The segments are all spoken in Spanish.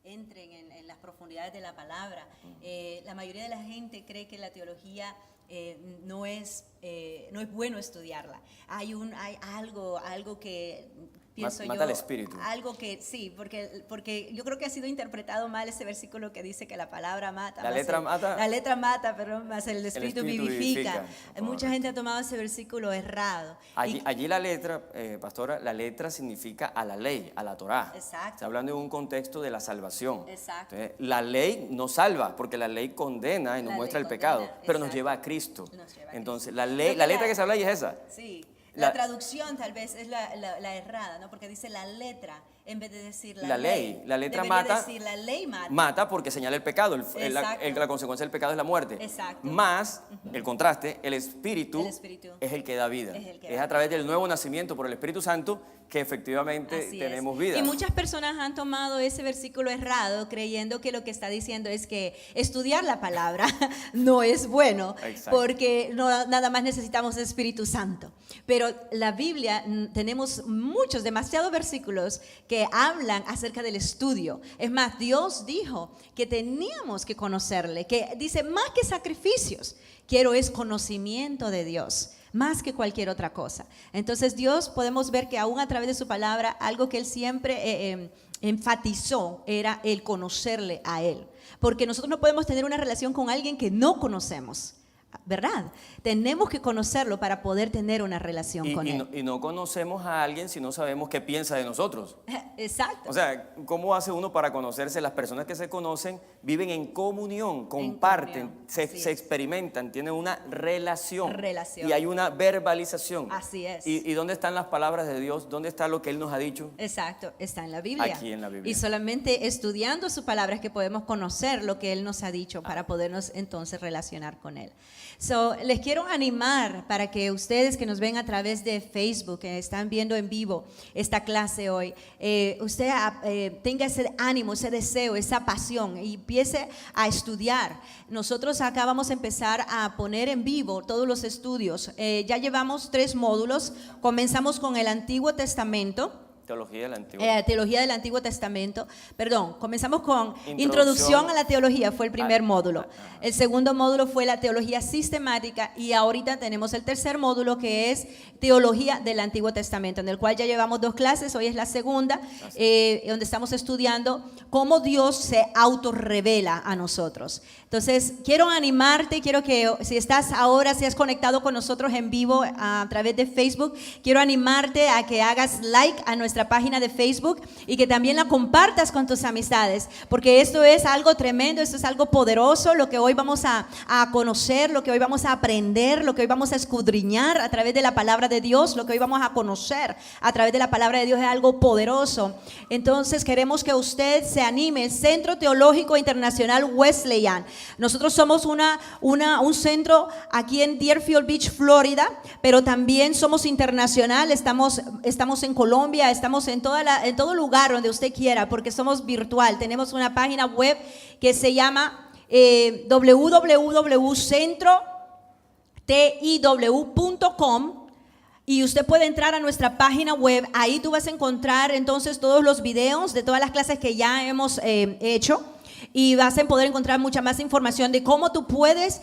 entren en las profundidades de la palabra. La mayoría de la gente cree que la teología no es bueno estudiarla. Hay algo que pienso Mata el espíritu. Algo que sí, porque yo creo que ha sido interpretado mal ese versículo que dice que la palabra mata. La letra mata, pero más el espíritu vivifica. Mucha gente ha tomado ese versículo errado. Allí la letra, pastora, la letra significa a la ley, a la Torá. Exacto. Está hablando en un contexto de la salvación. Exacto. Entonces, la ley nos salva, porque la ley condena y nos muestra el pecado, pero nos lleva a Cristo. Entonces, la letra que se habla ahí es esa. Sí. La traducción tal vez es la errada, ¿no? Porque dice la letra en vez de decir la ley. La letra mata. Decir la ley mata. Mata porque señala el pecado. La consecuencia del pecado es la muerte. Exacto. Más, el contraste, el espíritu es el que da vida. Es a través del nuevo nacimiento por el Espíritu Santo que efectivamente tenemos vida. Y muchas personas han tomado ese versículo errado creyendo que lo que está diciendo es que estudiar la palabra no es bueno. Exacto. Porque nada más necesitamos el Espíritu Santo. Pero la Biblia, tenemos demasiados versículos que hablan acerca del estudio. Es más, Dios dijo que teníamos que conocerle, que dice, más que sacrificios, quiero es conocimiento de Dios, más que cualquier otra cosa. Entonces Dios, podemos ver que aún a través de su palabra, algo que Él siempre enfatizó era el conocerle a Él. Porque nosotros no podemos tener una relación con alguien que no conocemos, ¿verdad? Tenemos que conocerlo para poder tener una relación con Él. Y no conocemos a alguien si no sabemos qué piensa de nosotros. Exacto. O sea, ¿cómo hace uno para conocerse? Las personas que se conocen viven en comunión, comparten, se experimentan, tienen una relación. Y hay una verbalización. Así es. ¿Y dónde están las palabras de Dios? ¿Dónde está lo que Él nos ha dicho? Exacto, está en la Biblia. Aquí en la Biblia. Y solamente estudiando su palabra es que podemos conocer lo que Él nos ha dicho para podernos entonces relacionar con Él. Les quiero animar para que ustedes que nos ven a través de Facebook, que están viendo en vivo esta clase hoy, usted tenga ese ánimo, ese deseo, esa pasión y empiece a estudiar. Nosotros acá vamos a empezar a poner en vivo todos los estudios. Ya llevamos 3 módulos. Comenzamos con el Antiguo Testamento. Teología del Antiguo Testamento. Perdón, comenzamos con Introducción a la Teología, fue el primer módulo. El segundo módulo fue la Teología Sistemática y ahorita tenemos el tercer módulo que es Teología del Antiguo Testamento, en el cual ya llevamos 2 clases, hoy es la segunda, donde estamos estudiando cómo Dios se autorrevela a nosotros. Entonces, quiero animarte, quiero que si has conectado con nosotros en vivo a través de Facebook, quiero animarte a que hagas like a nuestra página de Facebook y que también la compartas con tus amistades, porque esto es algo tremendo, esto es algo poderoso, lo que hoy vamos a conocer, lo que hoy vamos a aprender, lo que hoy vamos a escudriñar a través de la palabra de Dios, lo que hoy vamos a conocer a través de la palabra de Dios es algo poderoso. Entonces queremos que usted se anime. El Centro Teológico Internacional Wesleyan, nosotros somos un centro aquí en Deerfield Beach, Florida, pero también somos internacional, estamos en Colombia, estamos en todo lugar donde usted quiera, porque somos virtual. Tenemos una página web que se llama www.centrotiw.com y usted puede entrar a nuestra página web. Ahí tú vas a encontrar entonces todos los videos de todas las clases que ya hemos hecho. Y vas a poder encontrar mucha más información de cómo tú puedes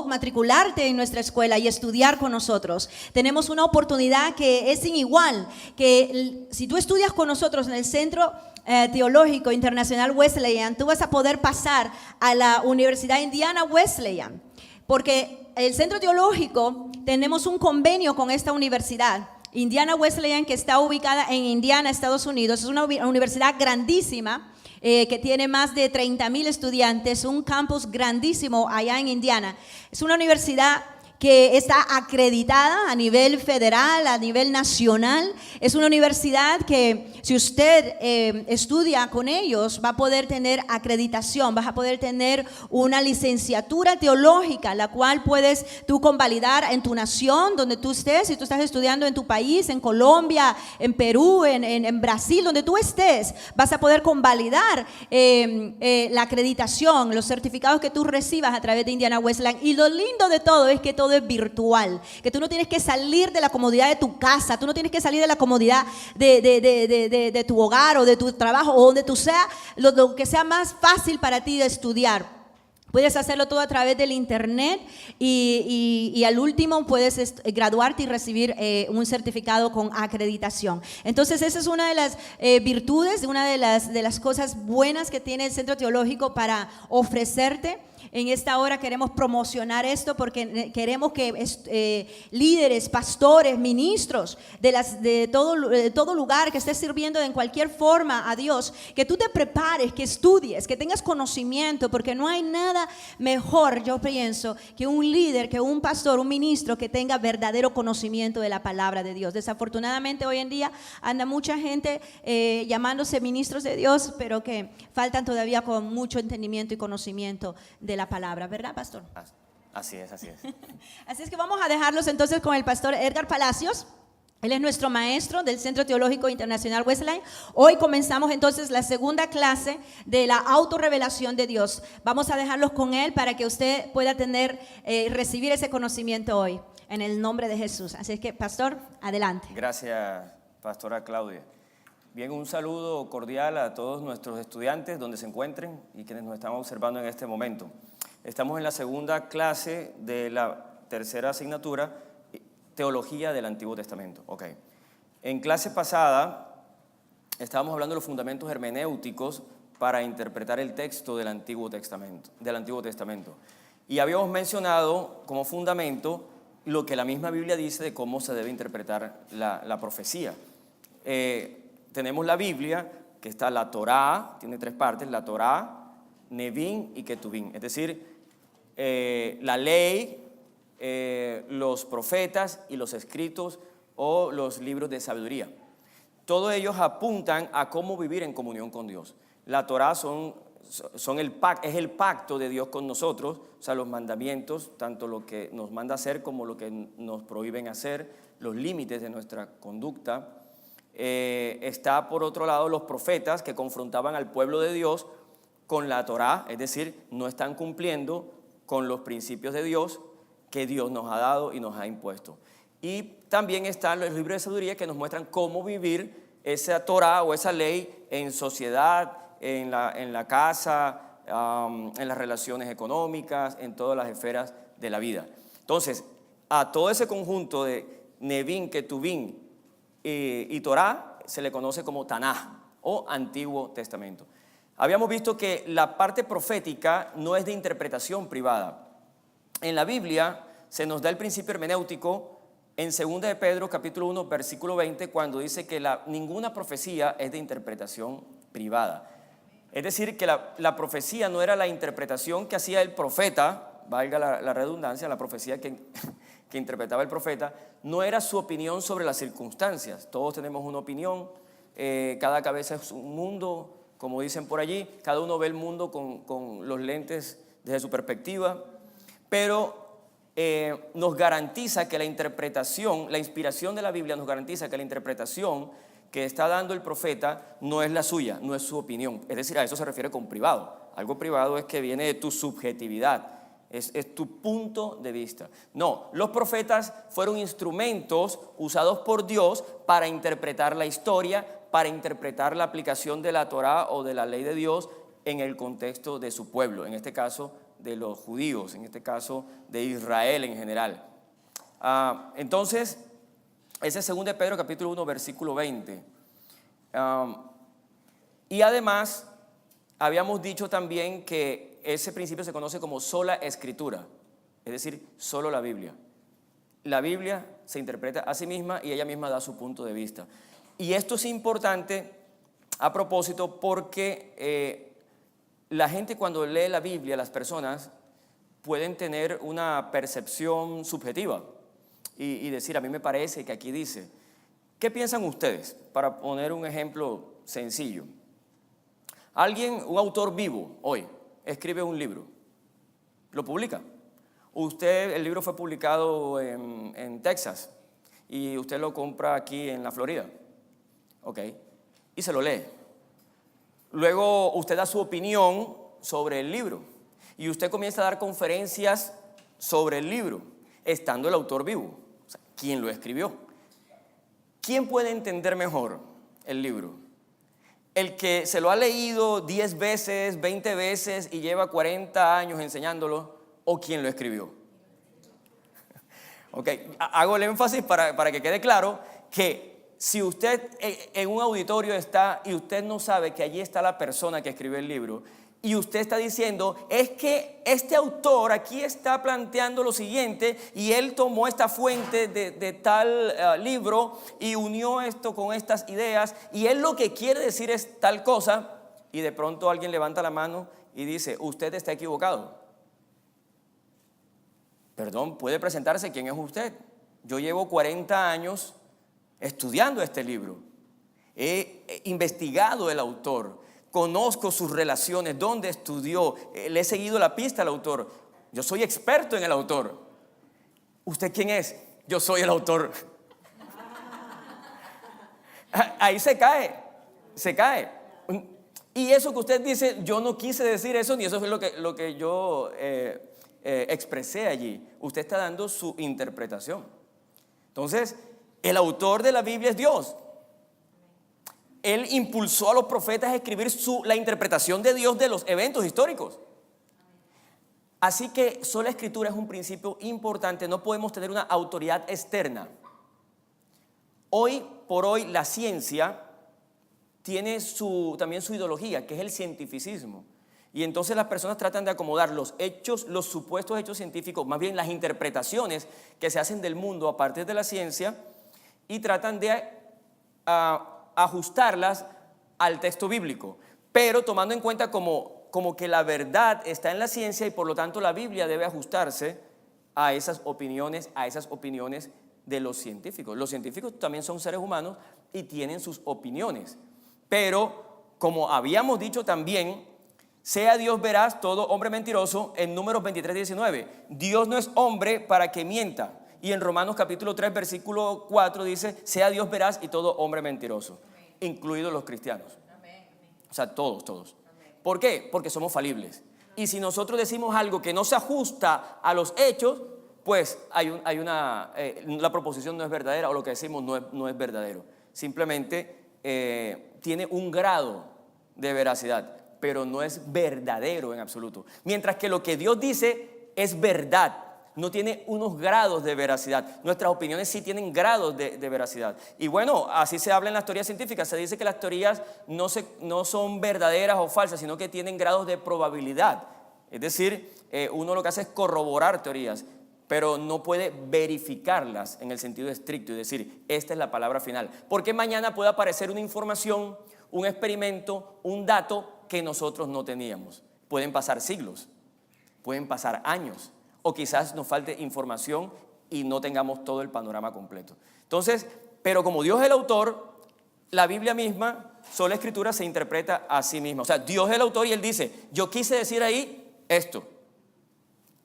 matricularte en nuestra escuela y estudiar con nosotros. Tenemos una oportunidad que es sin igual, que si tú estudias con nosotros en el Centro Teológico Internacional Wesleyan, tú vas a poder pasar a la Universidad Indiana Wesleyan, porque el Centro Teológico tenemos un convenio con esta universidad. Indiana Wesleyan, que está ubicada en Indiana, Estados Unidos, es una universidad grandísima. Que tiene más de 30,000 estudiantes, un campus grandísimo allá en Indiana. Es una universidad que está acreditada a nivel federal, a nivel nacional. Es una universidad que si usted estudia con ellos va a poder tener acreditación, vas a poder tener una licenciatura teológica, la cual puedes tú convalidar en tu nación, donde tú estés. Si tú estás estudiando en tu país, en Colombia, en Perú, en Brasil, donde tú estés, vas a poder convalidar la acreditación, los certificados que tú recibas a través de Indiana Wesleyan. Y lo lindo de todo es que todo todo es virtual, que tú no tienes que salir de la comodidad de tu casa, tú no tienes que salir de la comodidad de tu hogar o de tu trabajo o donde tú seas, lo que sea más fácil para ti de estudiar. Puedes hacerlo todo a través del internet y al último puedes graduarte y recibir un certificado con acreditación. Entonces esa es una de las virtudes, una de las cosas buenas que tiene el Centro Teológico para ofrecerte. En esta hora queremos promocionar esto porque queremos que líderes, pastores, ministros de todo lugar que estés sirviendo en cualquier forma a Dios, que tú te prepares, que estudies, que tengas conocimiento, porque no hay nada mejor, yo pienso, que un líder, que un pastor, un ministro que tenga verdadero conocimiento de la palabra de Dios. Desafortunadamente hoy en día anda mucha gente llamándose ministros de Dios, pero que faltan todavía con mucho entendimiento y conocimiento de la palabra, ¿verdad, pastor? Así es, así es. Así es que vamos a dejarlos entonces con el pastor Edgar Palacios. Él es nuestro maestro del Centro Teológico Internacional Westline. Hoy comenzamos entonces la segunda clase de la autorrevelación de Dios. Vamos a dejarlos con él para que usted pueda recibir ese conocimiento hoy, en el nombre de Jesús. Así es que, pastor, adelante. Gracias, pastora Claudia. Bien, un saludo cordial a todos nuestros estudiantes donde se encuentren y quienes nos están observando en este momento. Estamos en la segunda clase de la tercera asignatura, Teología del Antiguo Testamento. Okay. En clase pasada estábamos hablando de los fundamentos hermenéuticos para interpretar el texto del Antiguo Testamento. Y habíamos mencionado como fundamento lo que la misma Biblia dice de cómo se debe interpretar la profecía. Tenemos la Biblia, que está la Torá, tiene tres partes, la Torá, Nevín y Ketubín. Es decir, la ley, los profetas y los escritos o los libros de sabiduría. Todos ellos apuntan a cómo vivir en comunión con Dios. La Torá es el pacto de Dios con nosotros, o sea, los mandamientos, tanto lo que nos manda hacer como lo que nos prohíben hacer, los límites de nuestra conducta. Está por otro lado los profetas que confrontaban al pueblo de Dios con la Torá, es decir, no están cumpliendo con los principios de Dios que Dios nos ha dado y nos ha impuesto. Y también están los libros de sabiduría que nos muestran cómo vivir esa Torá o esa ley en sociedad, en la casa, en las relaciones económicas, en todas las esferas de la vida. Entonces, a todo ese conjunto de Nevín, Ketubín y Torá se le conoce como Tanaj o Antiguo Testamento. Habíamos visto que la parte profética no es de interpretación privada. En la Biblia se nos da el principio hermenéutico en 2 de Pedro capítulo 1 versículo 20 cuando dice que ninguna profecía es de interpretación privada. Es decir, que la profecía no era la interpretación que hacía el profeta, valga la redundancia, la profecía que interpretaba el profeta, no era su opinión sobre las circunstancias. Todos tenemos una opinión, cada cabeza es un mundo, como dicen por allí, cada uno ve el mundo con los lentes desde su perspectiva, pero nos garantiza que la interpretación, la inspiración de la Biblia nos garantiza que la interpretación que está dando el profeta no es la suya, no es su opinión. Es decir, a eso se refiere con privado. Algo privado es que viene de tu subjetividad, es tu punto de vista. No, los profetas fueron instrumentos usados por Dios para interpretar la historia, para interpretar la aplicación de la Torá o de la ley de Dios en el contexto de su pueblo, en este caso de los judíos, en este caso de Israel en general. Entonces, ese es 2 de Pedro capítulo 1 versículo 20. Y además, habíamos dicho también que ese principio se conoce como sola escritura, es decir, solo la Biblia. La Biblia se interpreta a sí misma y ella misma da su punto de vista. Y esto es importante a propósito porque la gente cuando lee la Biblia, las personas pueden tener una percepción subjetiva y decir, a mí me parece que aquí dice. ¿Qué piensan ustedes? Para poner un ejemplo sencillo. Un autor vivo hoy, escribe un libro, lo publica. El libro fue publicado en Texas y usted lo compra aquí en la Florida, ¿ok? Y se lo lee. Luego usted da su opinión sobre el libro y usted comienza a dar conferencias sobre el libro. estando el autor vivo. O sea, ¿quién lo escribió? ¿Quién puede entender mejor el libro? ¿El que se lo ha leído 10 veces, 20 veces y lleva 40 años enseñándolo? ¿O quién lo escribió? Ok, hago el énfasis para que quede claro que si usted en un auditorio está y usted no sabe que allí está la persona que escribió el libro, y usted está diciendo, es que este autor aquí está planteando lo siguiente y él tomó esta fuente de tal libro y unió esto con estas ideas y él lo que quiere decir es tal cosa, y de pronto alguien levanta la mano y dice, usted está equivocado. Perdón, puede presentarse quién es usted. Yo llevo 40 años estudiando este libro, he investigado el autor, conozco sus relaciones, dónde estudió, le he seguido la pista al autor. Yo soy experto en el autor. ¿Usted quién es? Yo soy el autor. Ahí se cae. Y eso que usted dice, yo no quise decir eso, ni eso fue lo que yo expresé allí. Usted está dando su interpretación. Entonces, el autor de la Biblia es Dios. Él impulsó a los profetas a escribir la interpretación de Dios de los eventos históricos. Así que sola escritura es un principio importante. No podemos tener una autoridad externa. Hoy por hoy la ciencia tiene también su ideología, que es el cientificismo. Y entonces las personas tratan de acomodar los hechos, los supuestos hechos científicos, más bien las interpretaciones que se hacen del mundo a partir de la ciencia, y tratan de ajustarlas al texto bíblico, pero tomando en cuenta como que la verdad está en la ciencia y por lo tanto la Biblia debe ajustarse a esas opiniones de los científicos. Los científicos también son seres humanos y tienen sus opiniones, pero como habíamos dicho también, sea Dios veraz, todo hombre mentiroso, en Números 23:19. Dios no es hombre para que mienta. Y en Romanos capítulo 3, versículo 4 dice, sea Dios veraz y todo hombre mentiroso, incluidos los cristianos. O sea, todos. ¿Por qué? Porque somos falibles. Y si nosotros decimos algo que no se ajusta a los hechos, pues la proposición no es verdadera, o lo que decimos no es verdadero. Simplemente tiene un grado de veracidad, pero no es verdadero en absoluto. Mientras que lo que Dios dice es verdad, no tiene unos grados de veracidad. Nuestras opiniones sí tienen grados de veracidad. Y bueno, así se habla en las teorías científicas. Se dice que las teorías no son verdaderas o falsas, sino que tienen grados de probabilidad. Es decir, uno lo que hace es corroborar teorías, pero no puede verificarlas en el sentido estricto y decir, esta es la palabra final. Porque mañana puede aparecer una información, un experimento, un dato que nosotros no teníamos. Pueden pasar siglos, pueden pasar años, o quizás nos falte información y no tengamos todo el panorama completo. Entonces, pero como Dios es el autor, la Biblia misma, sola escritura, se interpreta a sí misma. O sea, Dios es el autor y Él dice, yo quise decir ahí esto.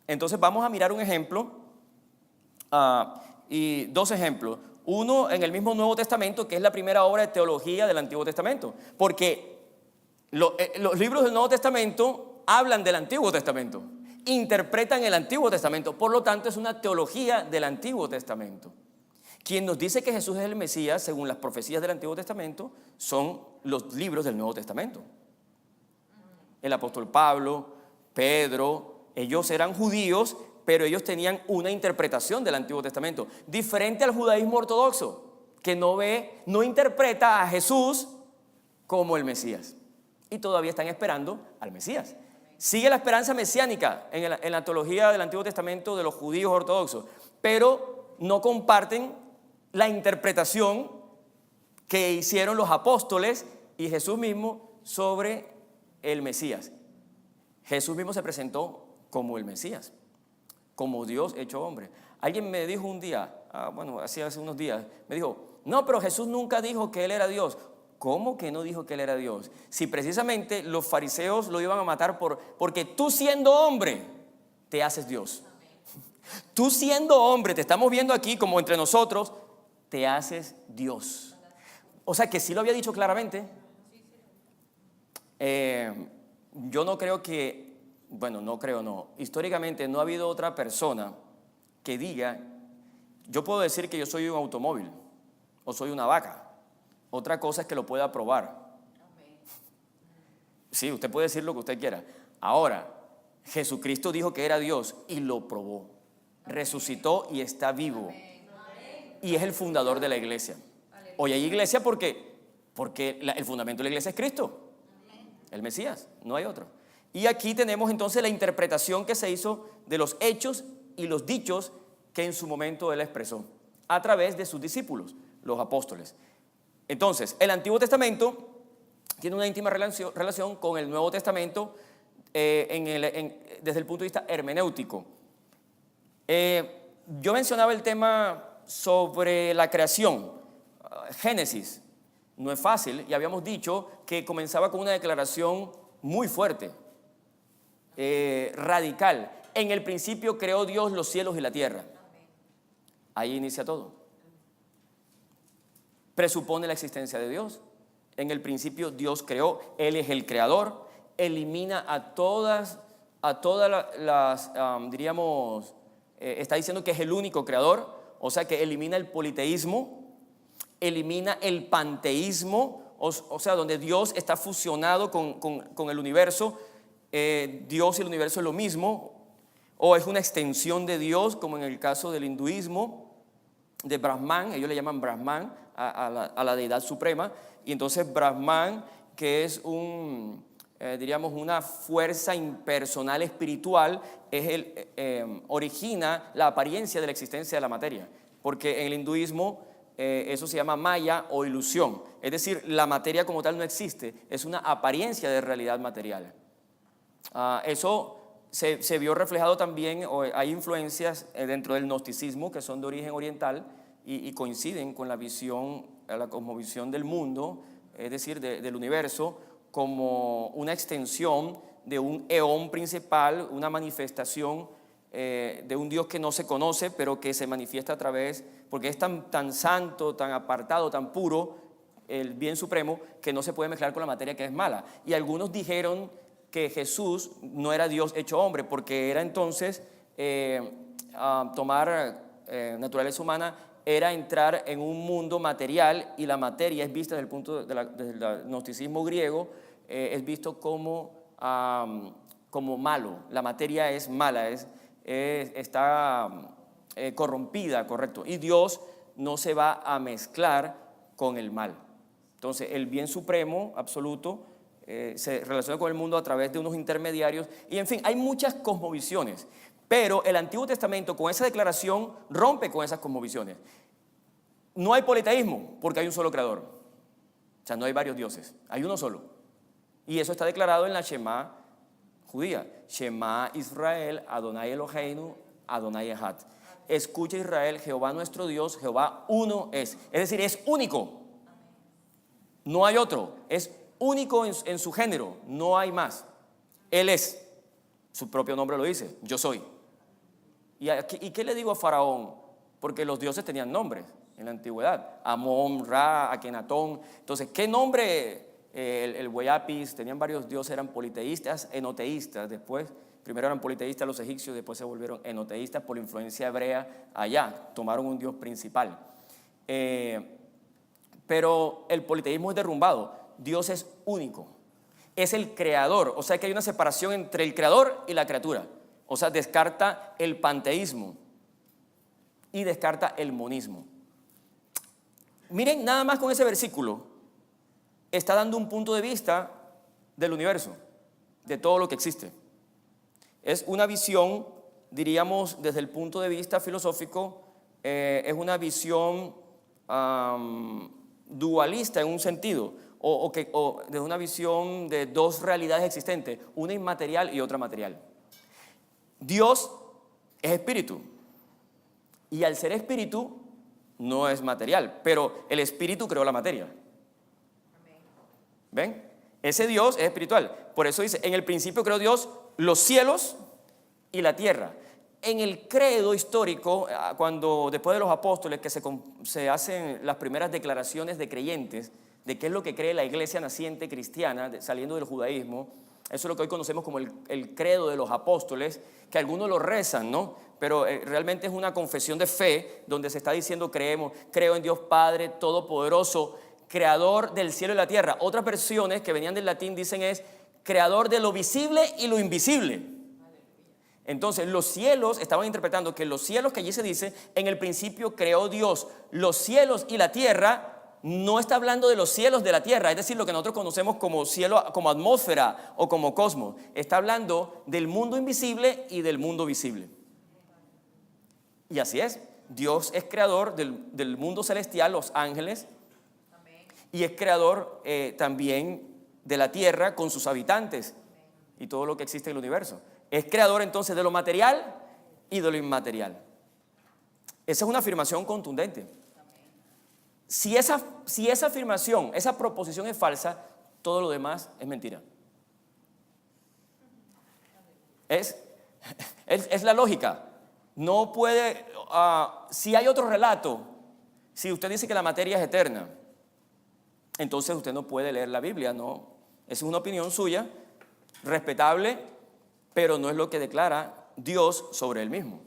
Entonces vamos a mirar un ejemplo y dos ejemplos. Uno en el mismo Nuevo Testamento, que es la primera obra de teología del Antiguo Testamento. Porque los libros del Nuevo Testamento hablan del Antiguo Testamento, interpretan el Antiguo Testamento, por lo tanto es una teología del Antiguo Testamento. Quien nos dice que Jesús es el Mesías, según las profecías del Antiguo Testamento, son los libros del Nuevo Testamento. El apóstol Pablo, Pedro, ellos eran judíos, pero ellos tenían una interpretación del Antiguo Testamento, diferente al judaísmo ortodoxo, que no interpreta a Jesús como el Mesías, y todavía están esperando al Mesías. Sigue la esperanza mesiánica en la teología del Antiguo Testamento de los judíos ortodoxos, pero no comparten la interpretación que hicieron los apóstoles y Jesús mismo sobre el Mesías. Jesús mismo se presentó como el Mesías, como Dios hecho hombre. Alguien me dijo un día, hace unos días, me dijo, no, pero Jesús nunca dijo que Él era Dios. ¿Cómo que no dijo que Él era Dios? Si precisamente los fariseos lo iban a matar porque tú siendo hombre te haces Dios. Tú siendo hombre, te estamos viendo aquí como entre nosotros, te haces Dios. O sea que sí lo había dicho claramente. Yo no creo históricamente no ha habido otra persona que diga, yo puedo decir que yo soy un automóvil o soy una vaca. Otra cosa es que lo pueda probar. Sí, usted puede decir lo que usted quiera. Ahora, Jesucristo dijo que era Dios y lo probó. Resucitó y está vivo. Y es el fundador de la iglesia. Hoy hay iglesia porque el fundamento de la iglesia es Cristo, el Mesías, no hay otro. Y aquí tenemos entonces la interpretación que se hizo de los hechos y los dichos que en su momento él expresó a través de sus discípulos, los apóstoles. Entonces, el Antiguo Testamento tiene una íntima relación con el Nuevo Testamento desde el punto de vista hermenéutico. Yo mencionaba el tema sobre la creación, Génesis. No es fácil, y habíamos dicho que comenzaba con una declaración muy fuerte, radical. En el principio creó Dios los cielos y la tierra. Ahí inicia todo. Presupone la existencia de Dios. En el principio Dios creó, Él es el creador, elimina a todas las, diríamos, está diciendo que es el único creador, o sea que elimina el politeísmo, elimina el panteísmo, o sea, donde Dios está fusionado con el universo. Dios y el universo es lo mismo, o es una extensión de Dios, como en el caso del hinduismo, de Brahman. Ellos le llaman Brahman a la deidad suprema, y entonces Brahman, que es diríamos una fuerza impersonal espiritual, origina la apariencia de la existencia de la materia, porque en el hinduismo eso se llama maya o ilusión, es decir, la materia como tal no existe, es una apariencia de realidad material. Eso se vio reflejado también, hay influencias dentro del gnosticismo que son de origen oriental y coinciden con la visión, la cosmovisión del mundo, es decir, del universo, como una extensión de un eón principal, una manifestación de un Dios que no se conoce, pero que se manifiesta a través, porque es tan santo, tan apartado, tan puro, el bien supremo, que no se puede mezclar con la materia que es mala. Y algunos dijeron que Jesús no era Dios hecho hombre, porque era entonces tomar naturaleza humana, era entrar en un mundo material, y la materia es vista desde el punto del gnosticismo griego, es visto como malo. La materia es mala, está corrompida, correcto, y Dios no se va a mezclar con el mal. Entonces el bien supremo, absoluto, se relaciona con el mundo a través de unos intermediarios, y en fin, hay muchas cosmovisiones, pero el Antiguo Testamento con esa declaración rompe con esas cosmovisiones. No hay politeísmo porque hay un solo creador, o sea, no hay varios dioses, hay uno solo, y eso está declarado en la Shema judía: Shema Israel, Adonai Eloheinu, Adonai Echad. Escucha Israel, Jehová nuestro Dios, Jehová uno es decir, es único, no hay otro, es único en su género, no hay más. Él es, su propio nombre lo dice, yo soy. ¿Y qué le digo a Faraón? Porque los dioses tenían nombres en la antigüedad: Amón, Ra, Akenatón. Entonces, ¿qué nombre? El Hueyapis, tenían varios dioses, eran politeístas, enoteístas. Después, primero eran politeístas los egipcios, después se volvieron enoteístas por la influencia hebrea allá, tomaron un dios principal. Pero el politeísmo es derrumbado. Dios es único, es el creador, o sea que hay una separación entre el creador y la criatura, o sea, descarta el panteísmo y descarta el monismo. Miren, nada más con ese versículo está dando un punto de vista del universo, de todo lo que existe. Es una visión, diríamos, desde el punto de vista filosófico, es una visión dualista en un sentido, o de una visión de dos realidades existentes, una inmaterial y otra material. Dios es espíritu, y al ser espíritu no es material, pero el espíritu creó la materia. ¿Ven? Ese Dios es espiritual. Por eso dice: en el principio creó Dios los cielos y la tierra. En el credo histórico, cuando después de los apóstoles que se hacen las primeras declaraciones de creyentes de qué es lo que cree la iglesia naciente cristiana saliendo del judaísmo, Eso es lo que hoy conocemos como el credo de los apóstoles, que algunos lo rezan, ¿no? Pero realmente es una confesión de fe donde se está diciendo creo en Dios Padre Todopoderoso, creador del cielo y la tierra. Otras versiones que venían del latín dicen es creador de lo visible y lo invisible. Entonces los cielos, estaban interpretando que los cielos que allí se dice, en el principio creó Dios los cielos y la tierra. No está hablando de los cielos de la tierra, es decir, lo que nosotros conocemos como cielo, como atmósfera o como cosmos. Está hablando del mundo invisible y del mundo visible. Y así es, Dios es creador del mundo celestial, los ángeles, y es creador también de la tierra con sus habitantes y todo lo que existe en el universo. Es creador entonces de lo material y de lo inmaterial. Esa es una afirmación contundente. Si esa afirmación, esa proposición es falsa, todo lo demás es mentira. Es la lógica. No puede, si hay otro relato, si usted dice que la materia es eterna, entonces usted no puede leer la Biblia, no. Esa es una opinión suya, respetable, pero no es lo que declara Dios sobre él mismo.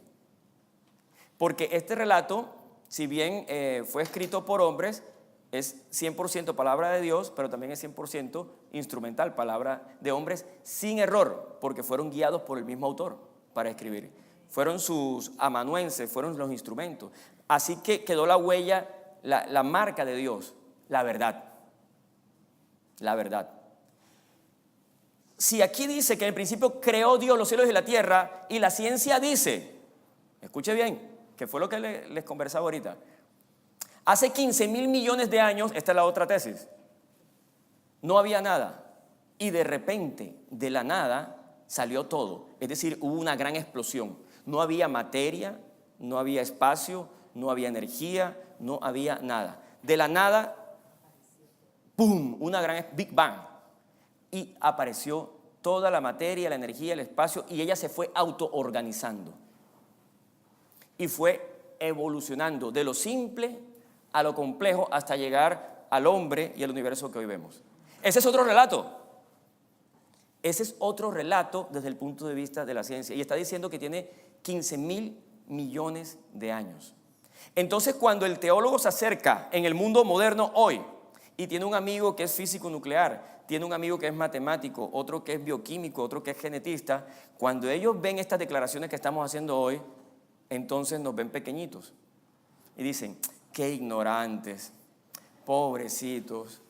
Porque este relato, si bien fue escrito por hombres, es 100% palabra de Dios, pero también es 100% instrumental, palabra de hombres sin error, porque fueron guiados por el mismo autor para escribir. Fueron sus amanuenses, fueron los instrumentos. Así que quedó la huella, la marca de Dios, la verdad. La verdad. Si aquí dice que en el principio creó Dios los cielos y la tierra, y la ciencia dice, escuche bien, que fue lo que les conversaba ahorita, hace 15,000 millones de años, esta es la otra tesis, no había nada, y de repente, de la nada, salió todo, es decir, hubo una gran explosión, no había materia, no había espacio, no había energía, no había nada, de la nada, ¡pum!, una gran Big Bang, y apareció toda la materia, la energía, el espacio, y ella se fue autoorganizando. Y fue evolucionando de lo simple a lo complejo hasta llegar al hombre y al universo que hoy vemos. Ese es otro relato. Ese es otro relato desde el punto de vista de la ciencia. Y está diciendo que tiene 15,000 millones de años. Entonces, cuando el teólogo se acerca en el mundo moderno hoy y tiene un amigo que es físico nuclear, tiene un amigo que es matemático, otro que es bioquímico, otro que es genetista, cuando ellos ven estas declaraciones que estamos haciendo hoy, entonces nos ven pequeñitos y dicen, qué ignorantes, pobrecitos,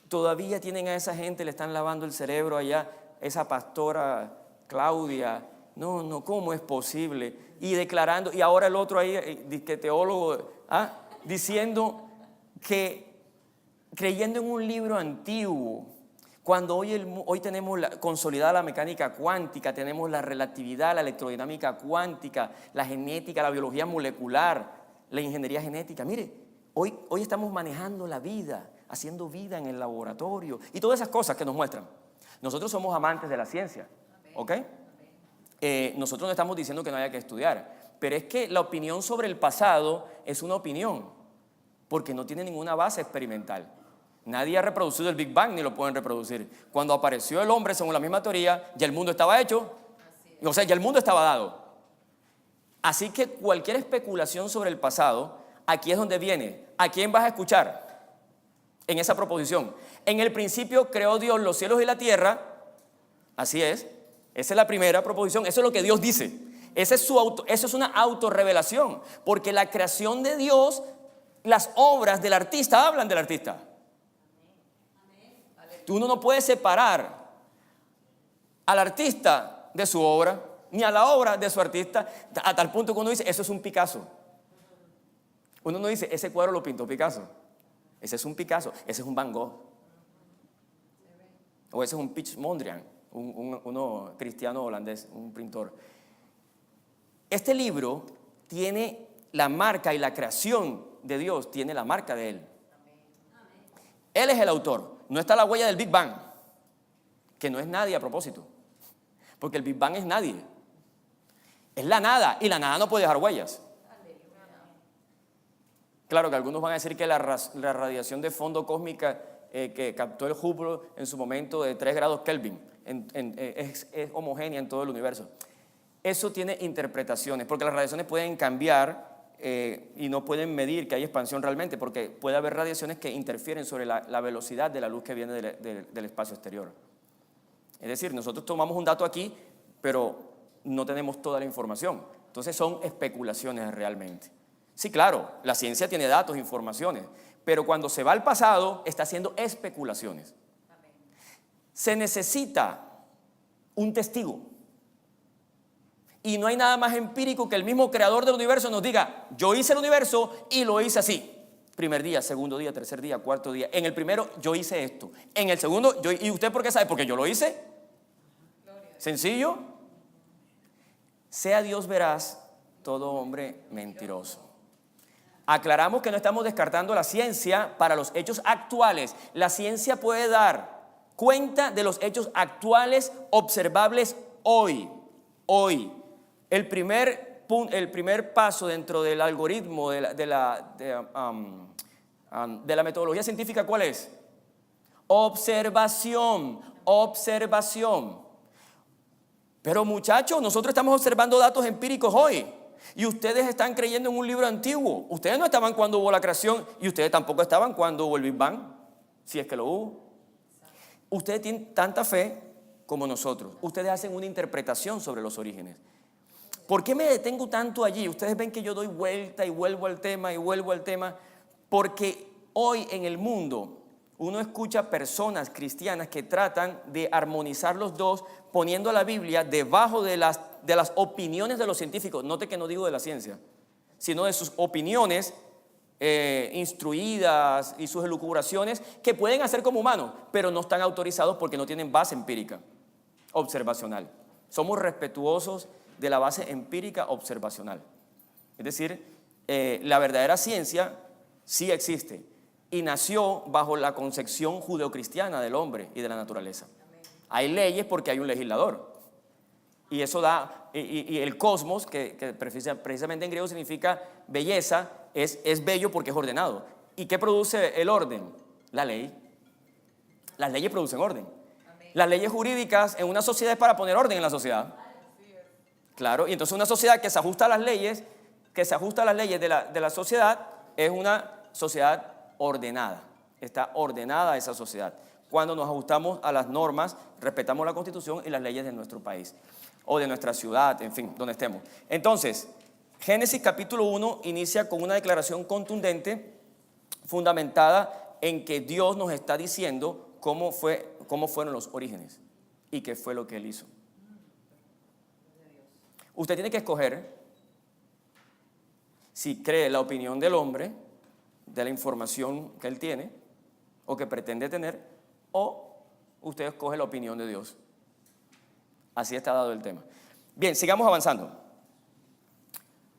todavía tienen a esa gente, le están lavando el cerebro allá, esa pastora Claudia, no, ¿cómo es posible? Y declarando, y ahora el otro ahí, que teólogo, diciendo que creyendo en un libro antiguo, cuando hoy tenemos consolidada la mecánica cuántica, tenemos la relatividad, la electrodinámica cuántica, la genética, la biología molecular, la ingeniería genética. Mire, hoy estamos manejando la vida, haciendo vida en el laboratorio y todas esas cosas que nos muestran. Nosotros somos amantes de la ciencia, ¿ok? Nosotros no estamos diciendo que no haya que estudiar, pero es que la opinión sobre el pasado es una opinión, porque no tiene ninguna base experimental. Nadie ha reproducido el Big Bang ni lo pueden reproducir. Cuando apareció el hombre, según la misma teoría, ya el mundo estaba hecho. O sea, ya el mundo estaba dado. Así que cualquier especulación sobre el pasado, aquí es donde viene. ¿A quién vas a escuchar? En esa proposición. En el principio creó Dios los cielos y la tierra. Así es. Esa es la primera proposición. Eso es lo que Dios dice. Eso es una autorrevelación. Porque la creación de Dios, las obras del artista hablan del artista. Uno no puede separar al artista de su obra, ni a la obra de su artista, a tal punto que uno dice, eso es un Picasso. Uno no dice, ese cuadro lo pintó Picasso. Ese es un Picasso, ese es un Van Gogh. O ese es un Piet Mondrian, uno cristiano holandés, un pintor. Este libro tiene la marca y la creación de Dios, tiene la marca de Él. Él es el autor. No está la huella del Big Bang, que no es nadie a propósito, porque el Big Bang es nadie. Es la nada, y la nada no puede dejar huellas. Claro que algunos van a decir que la radiación de fondo cósmica que captó el Hubble en su momento de 3 grados Kelvin. Es homogénea en todo el universo. Eso tiene interpretaciones, porque las radiaciones pueden cambiar y no pueden medir que hay expansión realmente, porque puede haber radiaciones que interfieren sobre la velocidad de la luz que viene del espacio exterior. Es decir, nosotros tomamos un dato aquí, pero no tenemos toda la información. Entonces son especulaciones realmente. Sí, claro, la ciencia tiene datos, informaciones, pero cuando se va al pasado está haciendo especulaciones. Se necesita un testigo. Y no hay nada más empírico que el mismo creador del universo nos diga: yo hice el universo y lo hice así. Primer día, segundo día, tercer día, cuarto día. En el primero yo hice esto. En el segundo, ¿y usted por qué sabe? Porque yo lo hice. Sencillo. Sea Dios veraz, todo hombre mentiroso. Aclaramos que no estamos descartando la ciencia para los hechos actuales. La ciencia puede dar cuenta de los hechos actuales observables hoy. Hoy. El primer paso dentro del algoritmo de la metodología científica, ¿cuál es? Observación. Pero muchachos, nosotros estamos observando datos empíricos hoy y ustedes están creyendo en un libro antiguo. Ustedes no estaban cuando hubo la creación y ustedes tampoco estaban cuando hubo el Big Bang, si es que lo hubo. Ustedes tienen tanta fe como nosotros. Ustedes hacen una interpretación sobre los orígenes. ¿Por qué me detengo tanto allí? Ustedes ven que yo doy vuelta y vuelvo al tema, porque hoy en el mundo uno escucha personas cristianas que tratan de armonizar los dos, poniendo la Biblia debajo de las opiniones de los científicos. Note que no digo de la ciencia, sino de sus opiniones instruidas y sus elucubraciones que pueden hacer como humanos, pero no están autorizados porque no tienen base empírica, observacional. Somos respetuosos de la base empírica observacional. Es decir, la verdadera ciencia sí existe y nació bajo la concepción judeocristiana del hombre y de la naturaleza. Hay leyes porque hay un legislador. Y eso da, y el cosmos, que precisamente en griego significa belleza, es bello porque es ordenado. ¿Y qué produce el orden? La ley. Las leyes producen orden. Las leyes jurídicas en una sociedad es para poner orden en la sociedad. Claro, y entonces una sociedad que se ajusta a las leyes, de la sociedad, es una sociedad ordenada. Está ordenada esa sociedad. Cuando nos ajustamos a las normas, respetamos la Constitución y las leyes de nuestro país o de nuestra ciudad, en fin, donde estemos. Entonces, Génesis capítulo 1 inicia con una declaración contundente, fundamentada en que Dios nos está diciendo cómo fueron los orígenes y qué fue lo que Él hizo. Usted tiene que escoger si cree la opinión del hombre, de la información que él tiene o que pretende tener, o usted escoge la opinión de Dios. Así está dado el tema. Bien, sigamos avanzando.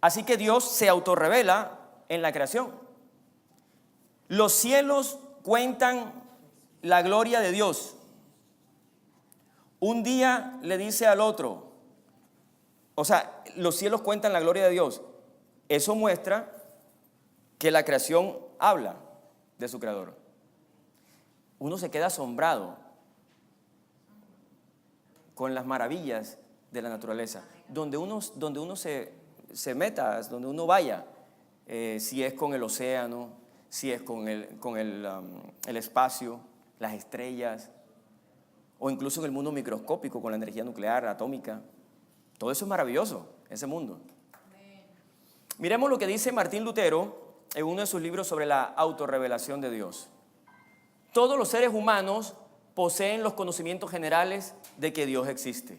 Así que Dios se autorrevela en la creación. Los cielos cuentan la gloria de Dios. Un día le dice al otro, o sea, los cielos cuentan la gloria de Dios. Eso muestra que la creación habla de su creador. Uno se queda asombrado con las maravillas de la naturaleza. Donde uno se meta, donde uno vaya, si es con el océano, si es con el espacio, las estrellas, o incluso en el mundo microscópico con la energía nuclear, atómica. Todo eso es maravilloso, ese mundo. Miremos lo que dice Martín Lutero en uno de sus libros sobre la autorrevelación de Dios. Todos los seres humanos poseen los conocimientos generales de que Dios existe.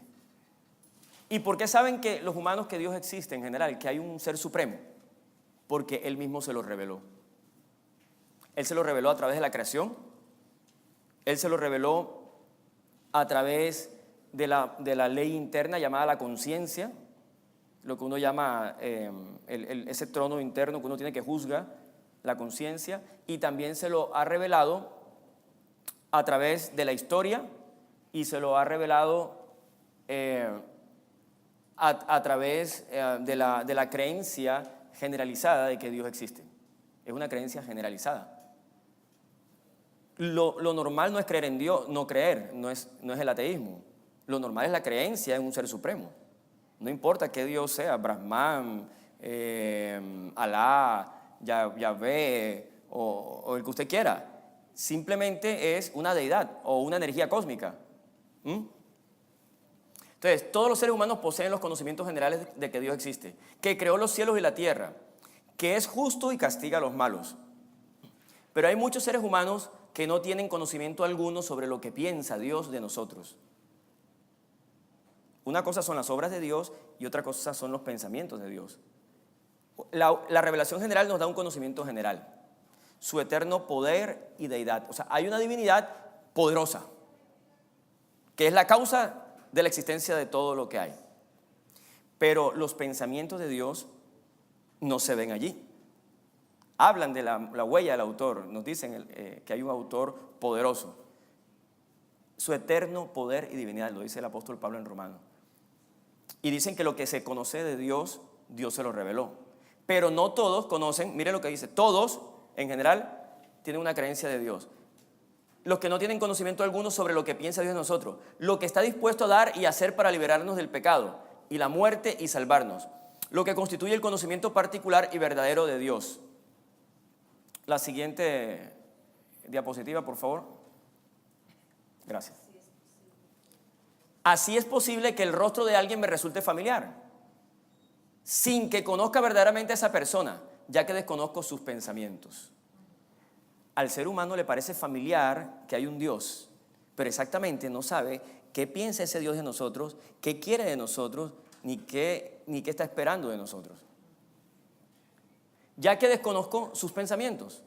¿Y por qué saben que los humanos que Dios existe en general, que hay un ser supremo? Porque Él mismo se lo reveló. Él se lo reveló a través de la creación. Él se lo reveló a través de la ley interna llamada la conciencia, lo que uno llama ese trono interno que uno tiene que juzgar, la conciencia, y también se lo ha revelado a través de la historia y se lo ha revelado a través de la creencia generalizada de que Dios existe. Es una creencia generalizada. Lo normal no es creer en Dios, no creer, no es el ateísmo. Lo normal es la creencia en un ser supremo. No importa qué Dios sea, Brahman, Alá, Yahvé o el que usted quiera. Simplemente es una deidad o una energía cósmica. Entonces, todos los seres humanos poseen los conocimientos generales de que Dios existe, que creó los cielos y la tierra, que es justo y castiga a los malos. Pero hay muchos seres humanos que no tienen conocimiento alguno sobre lo que piensa Dios de nosotros. Una cosa son las obras de Dios y otra cosa son los pensamientos de Dios. La revelación general nos da un conocimiento general, su eterno poder y deidad. O sea, hay una divinidad poderosa, que es la causa de la existencia de todo lo que hay. Pero los pensamientos de Dios no se ven allí. Hablan de la huella del autor, nos dicen que hay un autor poderoso. Su eterno poder y divinidad, lo dice el apóstol Pablo en Romanos. Y dicen que lo que se conoce de Dios, Dios se lo reveló. Pero no todos conocen, mire lo que dice, todos en general tienen una creencia de Dios. Los que no tienen conocimiento alguno sobre lo que piensa Dios de nosotros, lo que está dispuesto a dar y hacer para liberarnos del pecado y la muerte y salvarnos, lo que constituye el conocimiento particular y verdadero de Dios. La siguiente diapositiva, por favor. Gracias. Así es posible que el rostro de alguien me resulte familiar, sin que conozca verdaderamente a esa persona, ya que desconozco sus pensamientos. Al ser humano le parece familiar que hay un Dios, pero exactamente no sabe qué piensa ese Dios de nosotros, qué quiere de nosotros, ni qué está esperando de nosotros. Ya que desconozco sus pensamientos.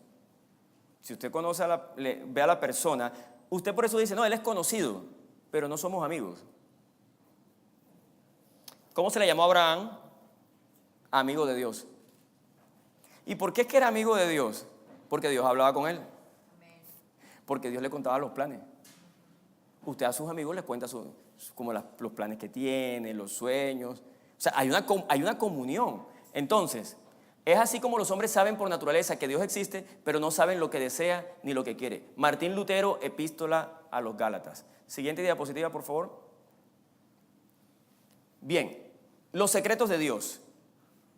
Si usted conoce ve a la persona, usted por eso dice, no, él es conocido, pero no somos amigos. ¿Cómo se le llamó a Abraham? Amigo de Dios. ¿Y por qué es que era amigo de Dios? Porque Dios hablaba con él. Porque Dios le contaba los planes. Usted a sus amigos les cuenta los planes que tiene, los sueños. O sea, hay una comunión. Entonces, es así como los hombres saben por naturaleza que Dios existe, pero no saben lo que desea ni lo que quiere. Martín Lutero, Epístola a los Gálatas. Siguiente diapositiva, por favor. Bien, los secretos de Dios.